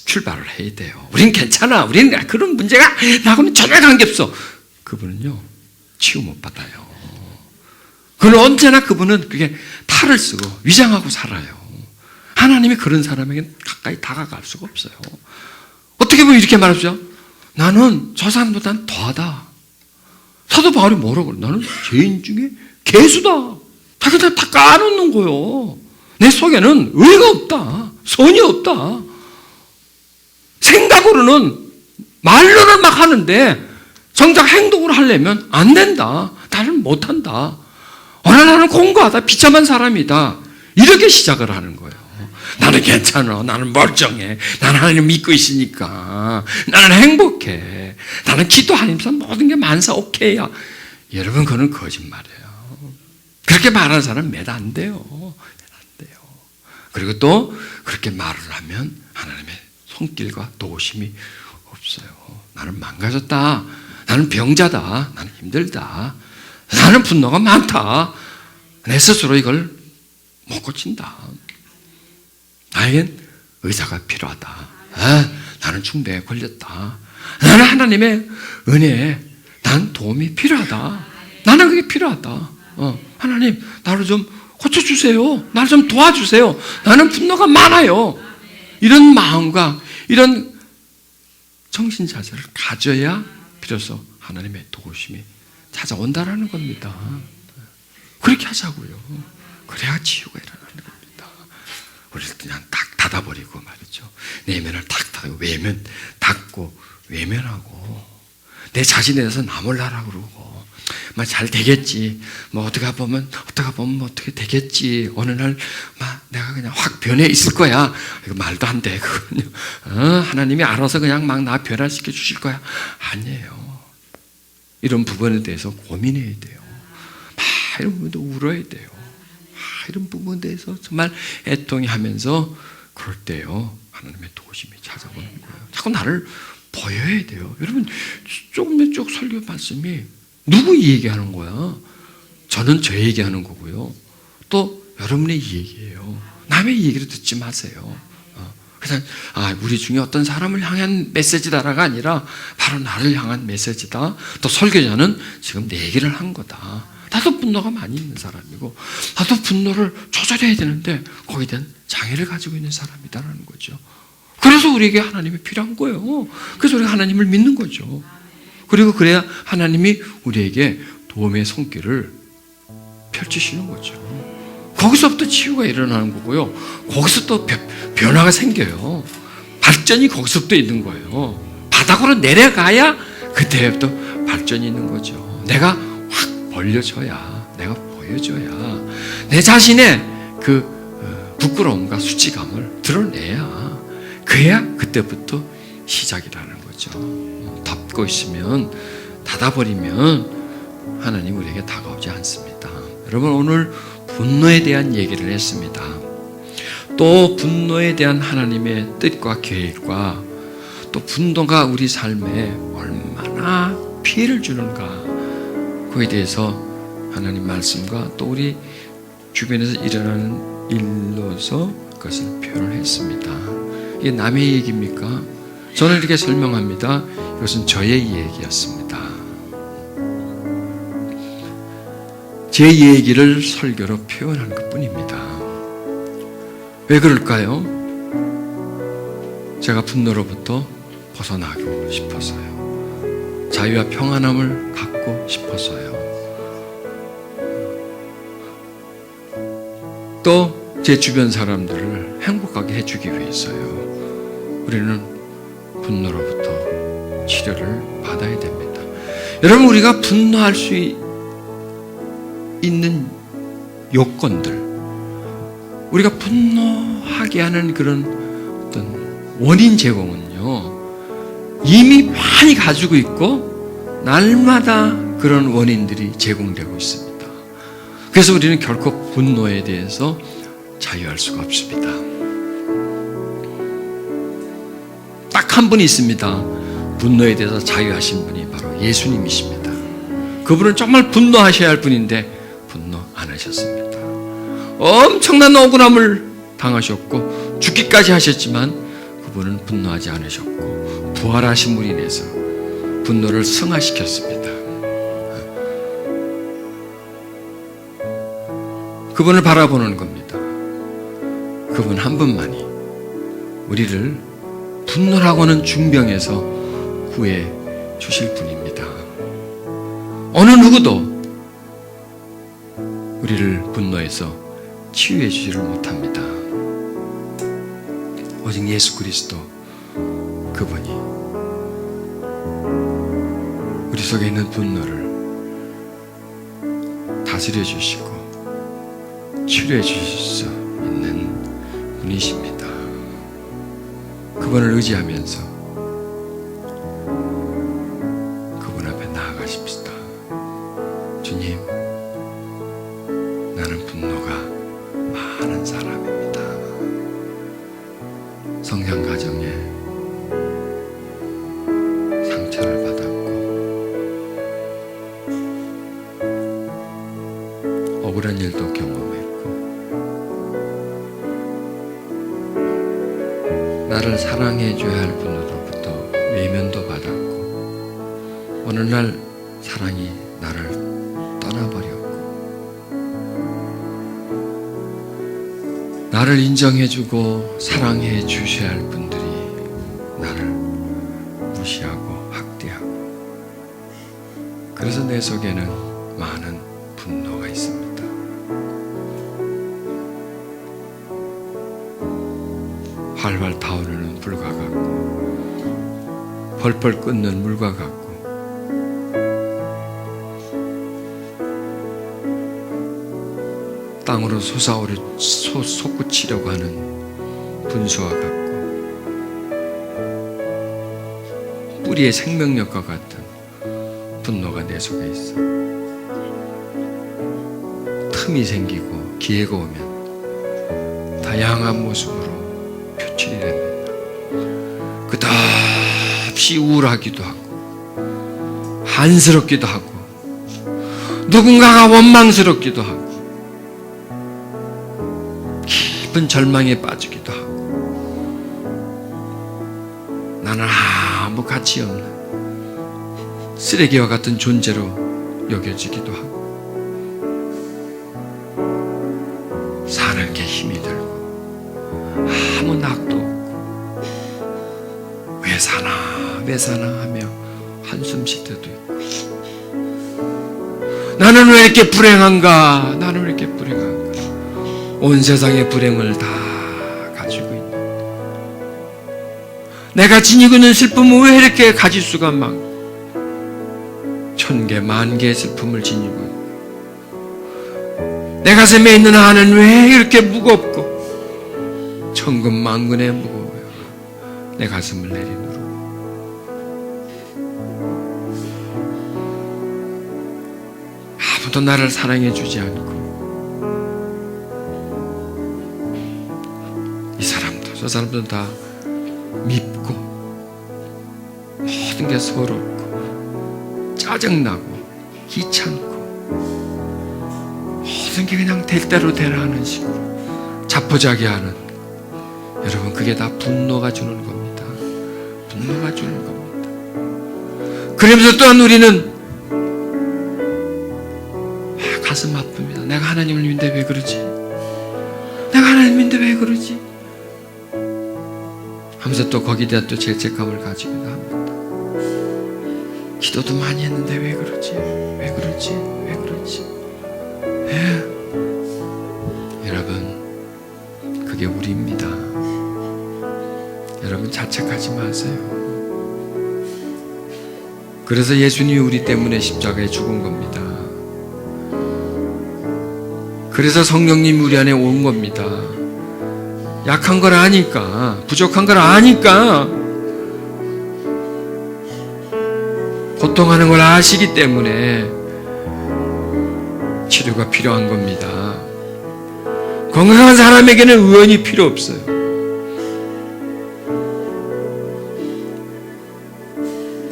출발을 해야 돼요. 우린 괜찮아. 우린 그런 문제가 나하고는 전혀 관계없어. 그분은요, 치유 못 받아요. 그는 언제나 그분은 그게 탈을 쓰고 위장하고 살아요. 하나님이 그런 사람에게 가까이 다가갈 수가 없어요. 어떻게 보면 이렇게 말하죠. 나는 저 사람보다는 더하다. 사도 바울이 뭐라고 그래? 나는 죄인 중에 개수다. 자기들 다 까놓는 거예요. 내 속에는 의가 없다. 선이 없다. 생각으로는 말로는 막 하는데 정작 행동으로 하려면 안 된다. 나는 못한다. 나는 공고하다. 비참한 사람이다. 이렇게 시작을 하는 거예요. 나는 괜찮아. 나는 멀쩡해. 나는 하나님 믿고 있으니까. 나는 행복해. 나는 기도하면서 모든 게 만사 오케이야. 여러분, 그건 거짓말이에요. 그렇게 말하는 사람 몇 안 돼요. 안 돼요. 그리고 또 그렇게 말을 하면 하나님의 손길과 도우심이 없어요. 나는 망가졌다. 나는 병자다. 나는 힘들다. 나는 분노가 많다. 내 스스로 이걸 못 고친다. 나에겐 의사가 필요하다. 나는 중병에 걸렸다. 나는 하나님의 은혜에 난 도움이 필요하다. 나는 그게 필요하다. 하나님, 나를 좀 고쳐주세요. 나를 좀 도와주세요. 나는 분노가 많아요. 이런 마음과 이런 정신자세를 가져야 비로소 하나님의 도우심이 찾아온다라는 겁니다. 그렇게 하자고요. 그래야 치유가 일어나는 겁니다. 우리를 그냥 딱 닫아버리고 말이죠. 내면을 딱 닫고 외면 닫고 외면하고 내 자신에 대해서 나 몰라라 그러고 잘 되겠지. 어떻게 보면 어떻게 되겠지. 어느 날 내가 그냥 확 변해 있을 거야. 이거 말도 안 돼. 그거는요. 하나님이 알아서 그냥 나 변화시켜 주실 거야. 아니에요. 이런 부분에 대해서 고민해야 돼요. 이런 부분도 울어야 돼요. 이런 부분에 대해서 정말 애통해하면서 그럴 때요. 하나님의 도우심이 찾아오는 거예요. 자꾸 나를 보여야 돼요. 여러분, 조금 쭉 설교 말씀이 누구 얘기하는 거야? 저는 저 얘기하는 거고요. 또 여러분의 얘기예요. 남의 얘기를 듣지 마세요. 그래서 우리 중에 어떤 사람을 향한 메시지다라가 아니라 바로 나를 향한 메시지다. 또 설교자는 지금 내 얘기를 한 거다. 나도 분노가 많이 있는 사람이고 나도 분노를 조절해야 되는데 거기에 대한 장애를 가지고 있는 사람이다라는 거죠. 그래서 우리에게 하나님이 필요한 거예요. 그래서 우리가 하나님을 믿는 거죠. 그리고 그래야 하나님이 우리에게 도움의 손길을 펼치시는 거죠. 거기서부터 치유가 일어나는 거고요. 거기서 또 변화가 생겨요. 발전이 거기서부터 있는 거예요. 바닥으로 내려가야 그때부터 발전이 있는 거죠. 내가 확 벌려져야, 내가 보여줘야, 내 자신의 그 부끄러움과 수치감을 드러내야, 그래야 그때부터 시작이라는 거죠. 덮고 있으면, 닫아버리면 하나님 우리에게 다가오지 않습니다. 여러분, 오늘 분노에 대한 얘기를 했습니다. 또 분노에 대한 하나님의 뜻과 계획과 또 분노가 우리 삶에 얼마나 피해를 주는가, 그에 대해서 하나님 말씀과 또 우리 주변에서 일어나는 일로서 그것을 표현을 했습니다. 이게 남의 얘기입니까? 저는 이렇게 설명합니다. 이것은 저의 얘기였습니다. 제 얘기를 설교로 표현하는 것뿐입니다. 왜 그럴까요? 제가 분노로부터 벗어나고 싶어서요. 자유와 평안함을 갖고 싶어서요. 또 제 주변 사람들을 행복하게 해주기 위해서요. 우리는 분노로부터 치료를 받아야 됩니다. 여러분, 우리가 분노할 수 있는 요건들, 우리가 분노하게 하는 그런 어떤 원인 제공은요, 이미 많이 가지고 있고 날마다 그런 원인들이 제공되고 있습니다. 그래서 우리는 결코 분노에 대해서 자유할 수가 없습니다. 딱 한 분이 있습니다. 분노에 대해서 자유하신 분이 바로 예수님이십니다. 그분은 정말 분노하셔야 할 분인데 분노 안 하셨습니다. 엄청난 억울함을 당하셨고 죽기까지 하셨지만 그분은 분노하지 않으셨고 부활하신 분이 돼서 분노를 승화시켰습니다. 그분을 바라보는 겁니다. 그분 한 분만이 우리를 분노라고는 중병에서 구해 주실 분입니다. 어느 누구도 우리를 분노에서 치유해 주지를 못합니다. 오직 예수 그리스도 그분이 우리 속에 있는 분노를 다스려 주시고 치료해 주실 수 있는 분이십니다. 그분을 의지하면서 그분 앞에 나아가십시다. 주님, 나는 분노가 많은 사람입니다. 성장 과정에 상처를 받았고 억울한 일도 경험했고 나를 사랑해 줘야 할 분으로부터 외면도 받았고 어느 날 사랑이 나를 떠나버렸고 나를 인정해주고 사랑해 주셔야 할 분들이 나를 무시하고 학대하고 그래서 내 속에는 많은 분노가 있습니다. 활활 타오르는 불과 같고 벌벌 끓는 물과 같고 땅으로 솟구치려고 하는 분수와 같고 뿌리의 생명력과 같은 분노가 내 속에 있어. 틈이 생기고 기회가 오면 다양한 모습으로 표출이 됩니다. 끝없이 우울하기도 하고 한스럽기도 하고 누군가가 원망스럽기도 하고 깊은 절망에 빠지기도 하고 나는 아무 가치 없는 쓰레기와 같은 존재로 여겨지기도 하고 사는 게 힘이 들고 아무 낙도 없고 왜 사나 하며 한숨 쉴 때도 있고 나는 왜 이렇게 불행한가? 온 세상의 불행을 다 가지고 있는 내가 지니고 있는 슬픔은 왜 이렇게 가지수가 많고 천개 만개의 슬픔을 지니고 있고 내 가슴에 있는 한은 왜 이렇게 무겁고 천근만근에 무거워요. 내 가슴을 내리누르고 아무도 나를 사랑해 주지 않고 이 사람도 저 사람도 다 밉고 모든 게 서럽고 짜증나고 귀찮고 모든 게 그냥 될 대로 되라 하는 식으로 자포자기하는 여러분 그게 다 분노가 주는 겁니다. 분노가 주는 겁니다. 그러면서 또한 우리는 가슴 아픕니다. 내가 하나님을 믿는데 왜 그러지? 내가 하나님 믿는데 왜 그러지? 하면서 또 거기에 대한 또 죄책감을 가지기도 합니다. 기도도 많이 했는데 왜 그러지? 왜 그러지? 왜 그러지? 여러분 그게 우리입니다. 여러분 자책하지 마세요. 그래서 예수님이 우리 때문에 십자가에 죽은 겁니다. 그래서 성령님이 우리 안에 온 겁니다. 약한 걸 아니까, 부족한 걸 아니까, 고통하는 걸 아시기 때문에 치료가 필요한 겁니다. 건강한 사람에게는 의원이 필요 없어요.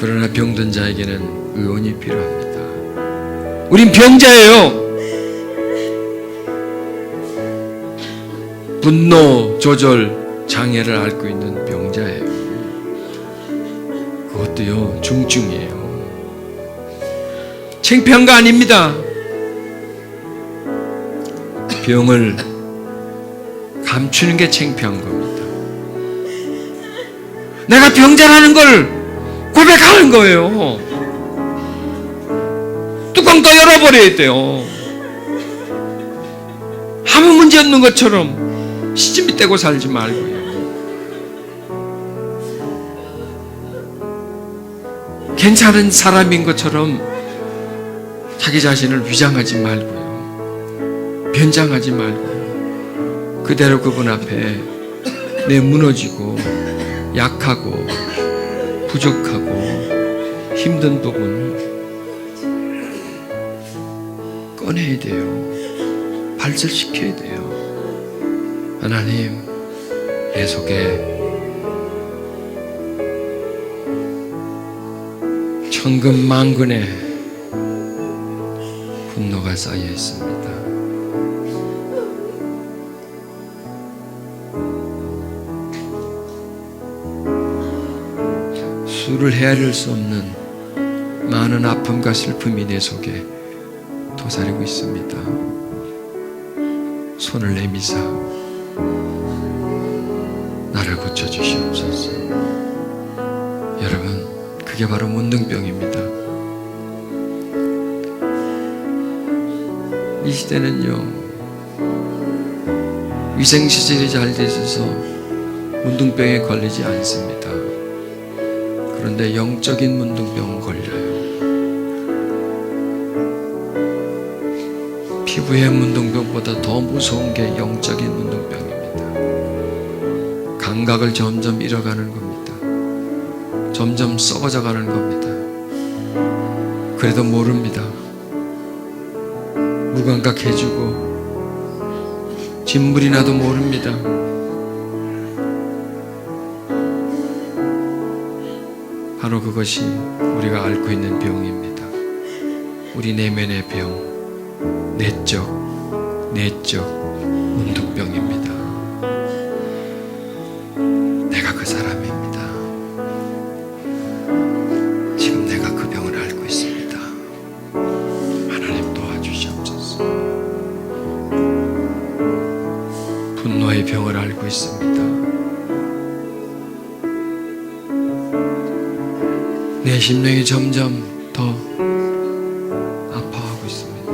그러나 병든 자에게는 의원이 필요합니다. 우린 병자예요. 분노 조절 장애를 앓고 있는 병자예요. 그것도요 중증이에요. 창피한 거 아닙니다. 병을 감추는 게 창피한 겁니다. 내가 병자라는 걸 고백하는 거예요. 뚜껑 더 열어버려야 돼요. 아무 문제 없는 것처럼 시집이 떼고 살지 말고요. 괜찮은 사람인 것처럼 자기 자신을 위장하지 말고요. 변장하지 말고요. 그대로 그분 앞에 내 무너지고 약하고 부족하고 힘든 부분을 꺼내야 돼요. 발설시켜야 돼요. 하나님, 내 속에 천근만근의 분노가 쌓여 있습니다. 수를 헤아릴 수 없는 많은 아픔과 슬픔이 내 속에 도사리고 있습니다. 손을 내미사 나를 고쳐주시옵소서. 여러분, 그게 바로 문둥병입니다. 이 시대는요, 위생시설이 잘 돼 있어서 문둥병에 걸리지 않습니다. 그런데 영적인 문둥병은 걸려요. 피부 외부의 문둥병보다 더 무서운 게 영적인 문둥병입니다. 감각을 점점 잃어가는 겁니다. 점점 썩어져 가는 겁니다. 그래도 모릅니다. 무감각해지고 진물이 나도 모릅니다. 바로 그것이 우리가 앓고 있는 병입니다. 우리 내면의 병, 내적 문둥병입니다. 내가 그 사람입니다. 지금 내가 그 병을 앓고 있습니다. 하나님 도와주시옵소서. 분노의 병을 앓고 있습니다. 내 심령이 점점 더 아파하고 있습니다.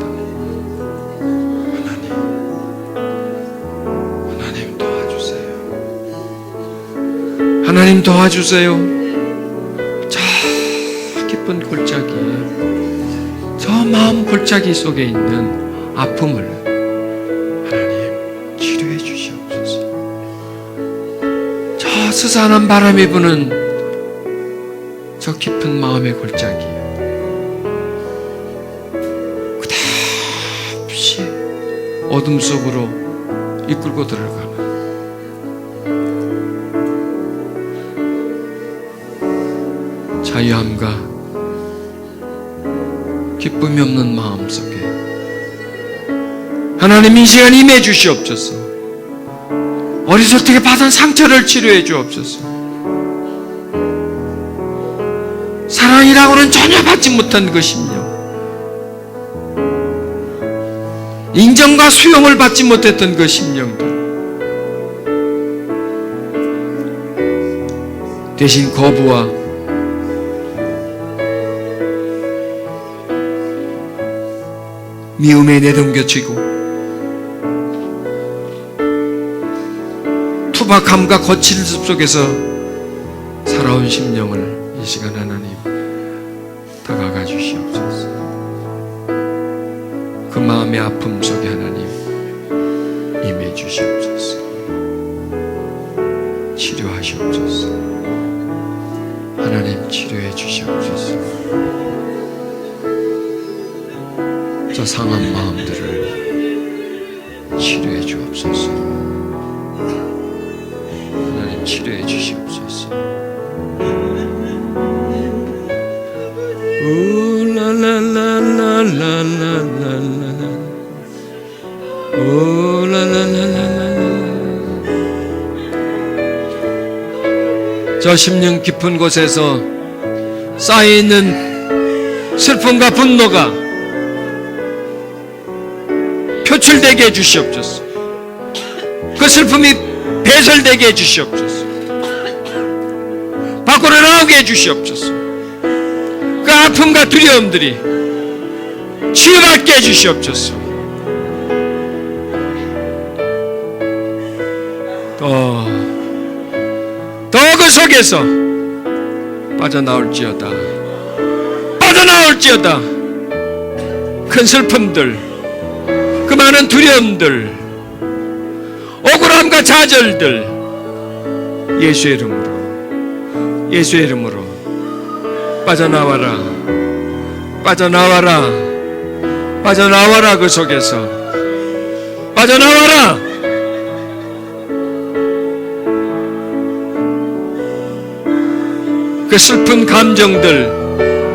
하나님 도와주세요. 하나님 도와주세요. 저 깊은 골짜기에, 저 마음 골짜기 속에 있는 아픔을 하나님 치료해 주시옵소서. 저 스산한 바람이 부는 저 깊은 마음의 골짜기, 끝없이 어둠 속으로 이끌고 들어가는 자유함과 기쁨이 없는 마음 속에 하나님 이 시간 임해 주시옵소서. 어리석게 받은 상처를 치료해 주옵소서. 사랑이라고는 전혀 받지 못한 그 심령, 인정과 수용을 받지 못했던 그 심령들, 대신 거부와 미움에 내동겨치고 투박함과 거칠 습 속에서 살아온 심령을 이 시간 하나님 다가가 주시옵소서. 그 마음의 아픔 속에 하나님 임해 주시옵소서. 치료하시옵소서. 하나님 치료해 주시옵소서. 저 상한 마음들을 치료해 주옵소서. 하나님 치료해 주시옵소서. 저 심령 깊은 곳에서 쌓여있는 슬픔과 분노가 표출되게 해주시옵소서. 그 슬픔이 배설되게 해주시옵소서. 밖으로 나오게 해주시옵소서. 그 아픔과 두려움들이 치유받게 해주시옵소서. 더 그 속에서 빠져나올지어다. 큰 슬픔들, 그 많은 두려움들, 억울함과 좌절들, 예수의 이름으로 빠져나와라. 그 속에서 빠져나와라. 그 슬픈 감정들,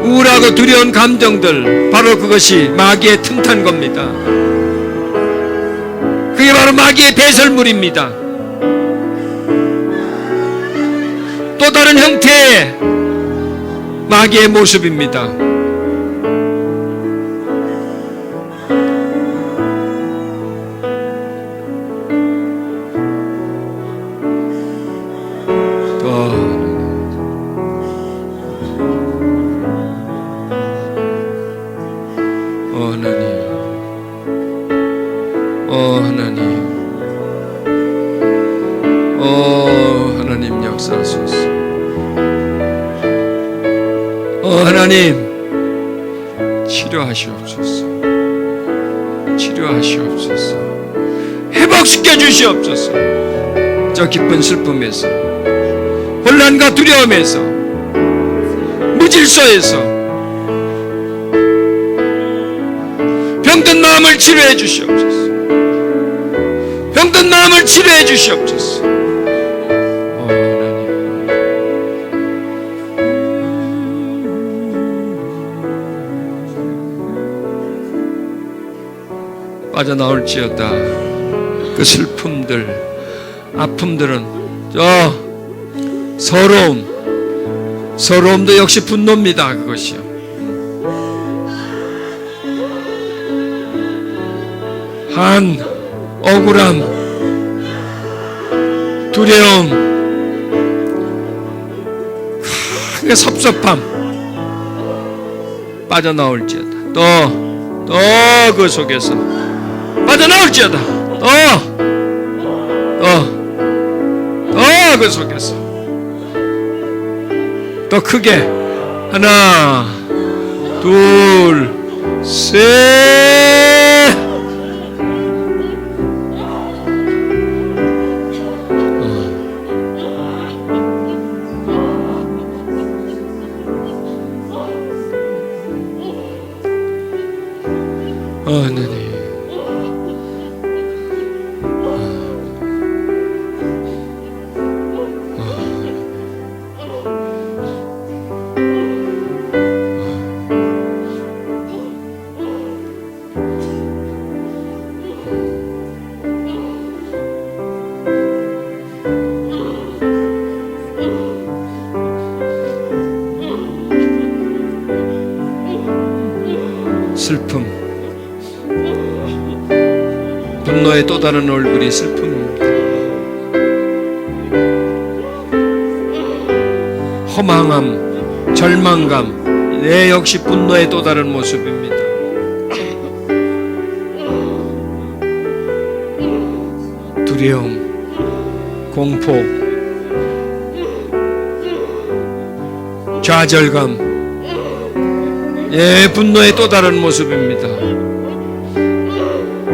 우울하고 두려운 감정들, 바로 그것이 마귀의 틈탄 겁니다. 그게 바로 마귀의 배설물입니다. 또 다른 형태의 마귀의 모습입니다. 하나님 역사하소서. 하나님 치료하시옵소서. 치료하시옵소서. 회복시켜 주시옵소서. 저 깊은 슬픔에서, 혼란과 두려움에서, 무질서에서 병든 마음을 치료해 주시옵소서. 병든 마음을 치료해 주시옵소서. 빠져나올지어다. 그 슬픔들, 아픔들은 저 서러움도 역시 분노입니다. 그것이요. 한 억울함, 두려움, 큰 섭섭함 빠져나올지어다. 또 그 속에서 빠져나올지어다. 그 속에서 더 크게 하나, 둘, 셋. 하나님, 슬픔, 분노의 또 다른 얼굴이 슬픔입니다. 허망함, 절망감, 내 역시 분노의 또 다른 모습입니다. 두려움, 공포, 좌절감, 분노의 또 다른 모습입니다.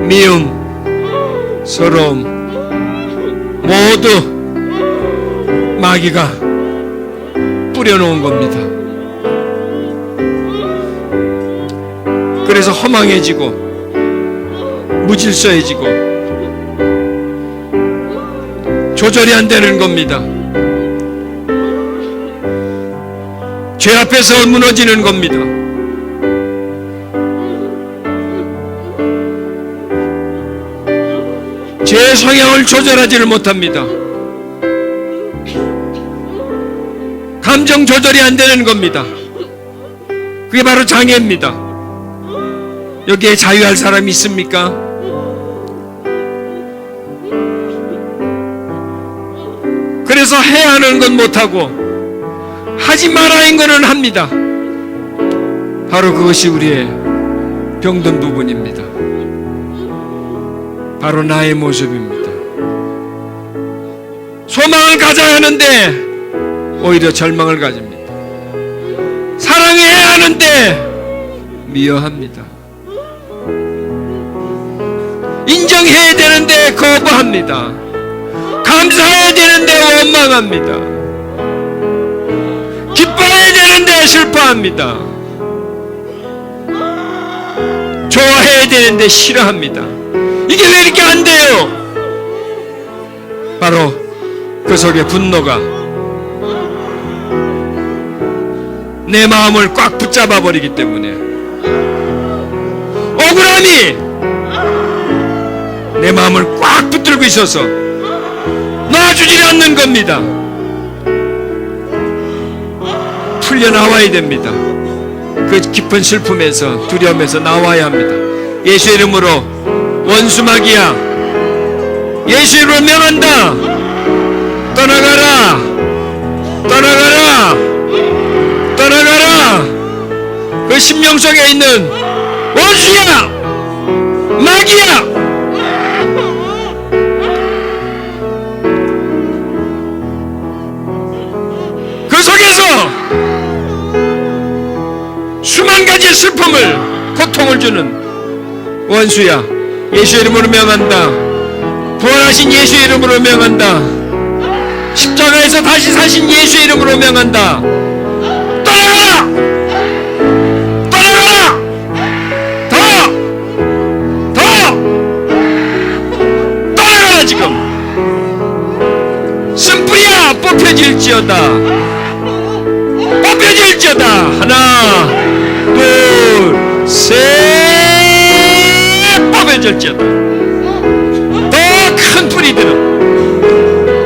미움, 서러움, 모두 마귀가 뿌려놓은 겁니다. 그래서 허망해지고 무질서해지고 조절이 안 되는 겁니다. 죄 앞에서 무너지는 겁니다. 제 성향을 조절하지를 못합니다. 감정 조절이 안 되는 겁니다. 그게 바로 장애입니다. 여기에 자유할 사람이 있습니까? 그래서 해야 하는 건 못하고 하지 말아야 하는 거는 합니다. 바로 그것이 우리의 병든 부분입니다. 바로 나의 모습입니다. 소망을 가져야 하는데 오히려 절망을 가집니다. 사랑해야 하는데 미워합니다. 인정해야 되는데 거부합니다. 감사해야 되는데 원망합니다. 기뻐해야 되는데 슬퍼합니다. 좋아해야 되는데 싫어합니다. 이게 왜 이렇게 안 돼요? 바로 그 속에 분노가 내 마음을 꽉 붙잡아 버리기 때문에, 억울함이 내 마음을 꽉 붙들고 있어서 놔주지 않는 겁니다. 풀려나와야 됩니다. 그 깊은 슬픔에서, 두려움에서 나와야 합니다. 예수 이름으로 원수 마귀야, 예수 이름으로 명한다. 떠나가라, 떠나가라, 떠나가라. 그 심령 속에 있는 원수야, 마귀야, 그 속에서 수만 가지의 슬픔을, 고통을 주는 원수야, 예수 이름으로 명한다. 부활하신 예수 이름으로 명한다. 십자가에서 다시 사신 예수 이름으로 명한다. 떠나가라! 떠나가라! 더! 떠나가라 지금! 쓴뿌리야 뽑혀질지어다. 뽑혀질지어다. 하나 둘 셋 뽑혀질지어다. 더 큰 뿌리들은,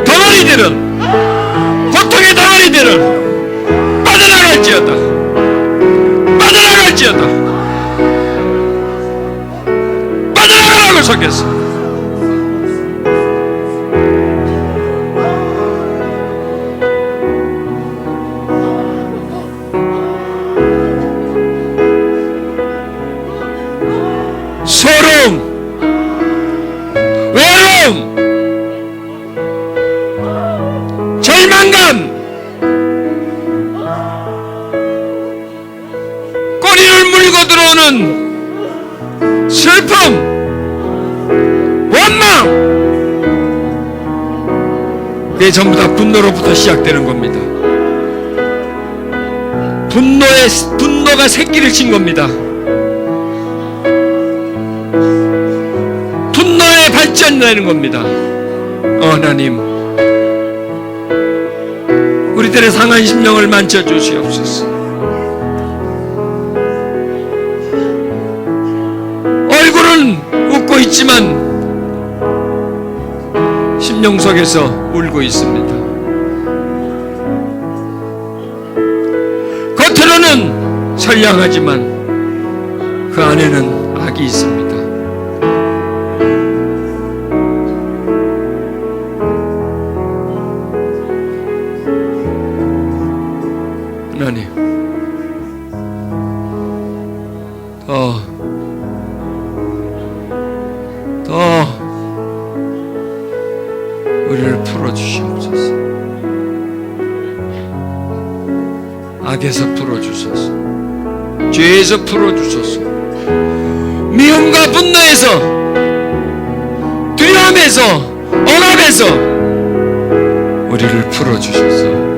덩어리들은, 고통의 덩어리들은 빠져나갈지어다. 빠져나갈지어다. 빠져나가라고 속였어. 소름, 외로움, 절망감, 꼬리를 물고 들어오는 슬픔, 원망, 그게 전부 다 분노로부터 시작되는 겁니다. 분노가 새끼를 친 겁니다. 분노의 발전되는 겁니다. 하나님, 우리들의 상한 심령을 만져주시옵소서. 얼굴은 웃고 있지만 심령 속에서 울고 있습니다. 겉으로는 선량하지만 그 안에는 악이 있습니다. 하나님, 더 우리를 풀어주시옵소서. 악에서 풀어주소서. 죄에서 풀어주소서. 미움과 분노에서, 두려움에서, 억압에서 우리를 풀어주셔서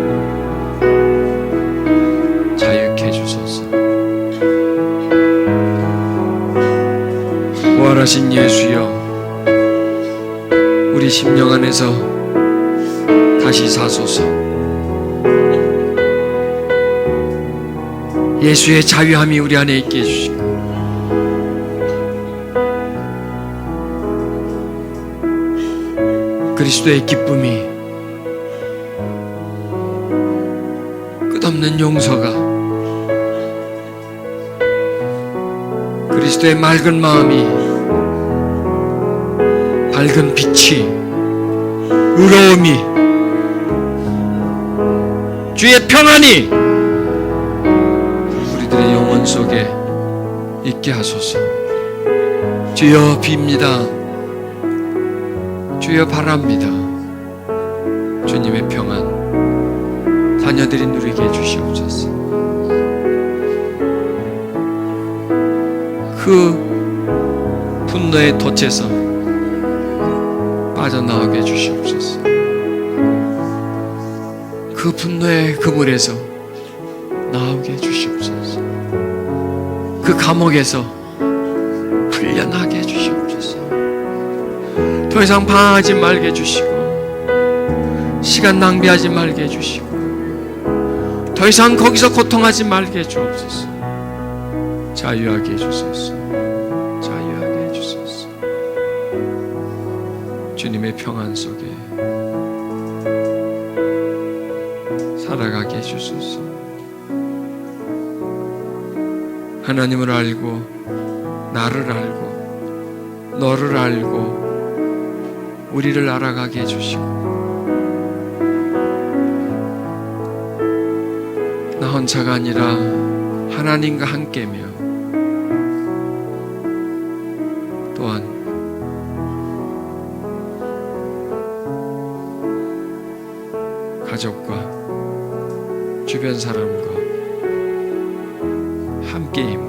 자유케 해주소서. 부활하신 예수여, 우리 심령 안에서 다시 사소서. 예수의 자유함이 우리 안에 있게 해주시고, 그리스도의 기쁨이, 끝없는 용서가, 그리스도의 맑은 마음이, 밝은 빛이, 의로움이, 주의 평안이 우리들의 영혼 속에 있게 하소서. 주여 빕니다. 주여 바랍니다. 주님의 평안 자녀들이 누리게 해주시옵소서. 그 분노의 덫에서 빠져나오게 해주시옵소서. 그 분노의 그물에서 나오게 해주시옵소서. 그 감옥에서 풀려나게 해주시옵소서. 더 이상 방황하지 말게 해주시고, 시간 낭비하지 말게 해주시고, 더 이상 거기서 고통하지 말게 해주옵소서. 자유하게 해주소서. 자유하게 해주소서. 주님의 평안 속에 살아가게 해주소서. 하나님을 알고, 나를 알고, 너를 알고, 우리를 알아가게 해주시고, 나 혼자가 아니라 하나님과 함께며, 또한 가족과 주변 사람과 함께임을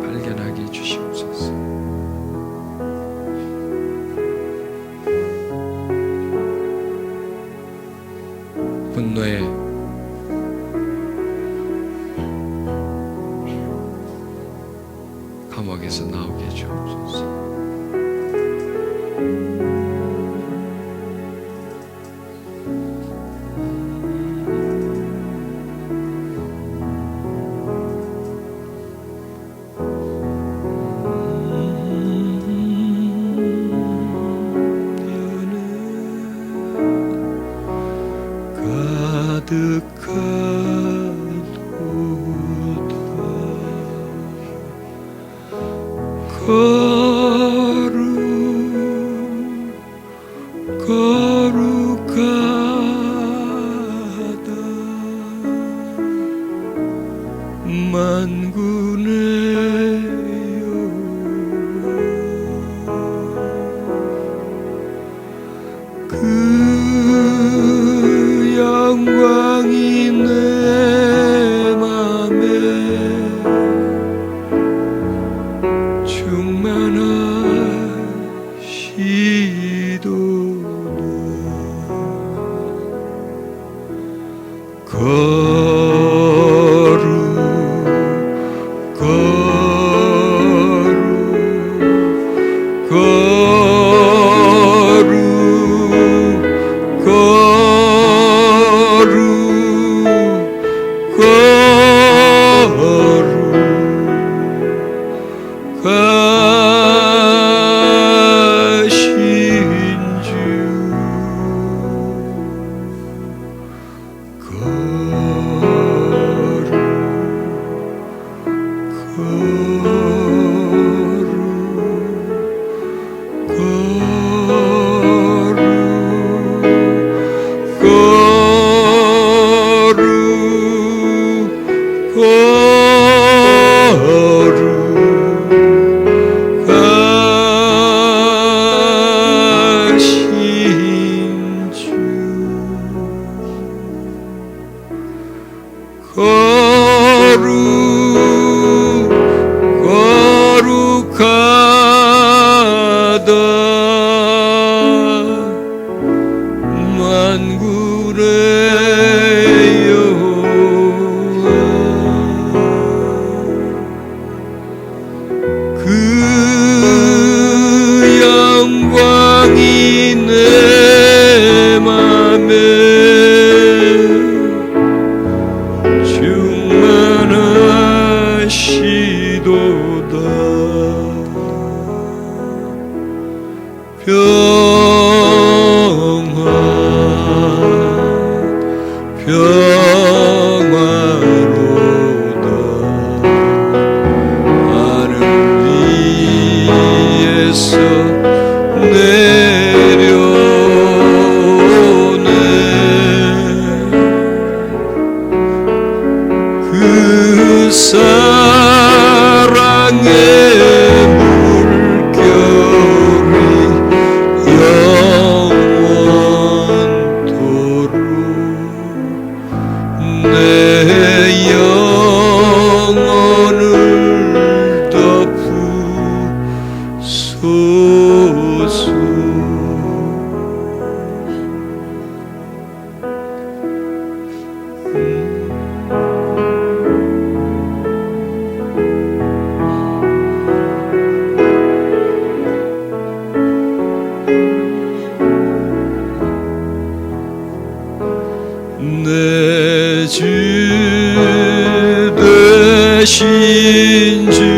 발견하게 해주시옵소서. 감옥에서 나오게 해주옵소서. 거룩하다 만군의 여호와 그 영광이 내 맘에 내 주 되신 주를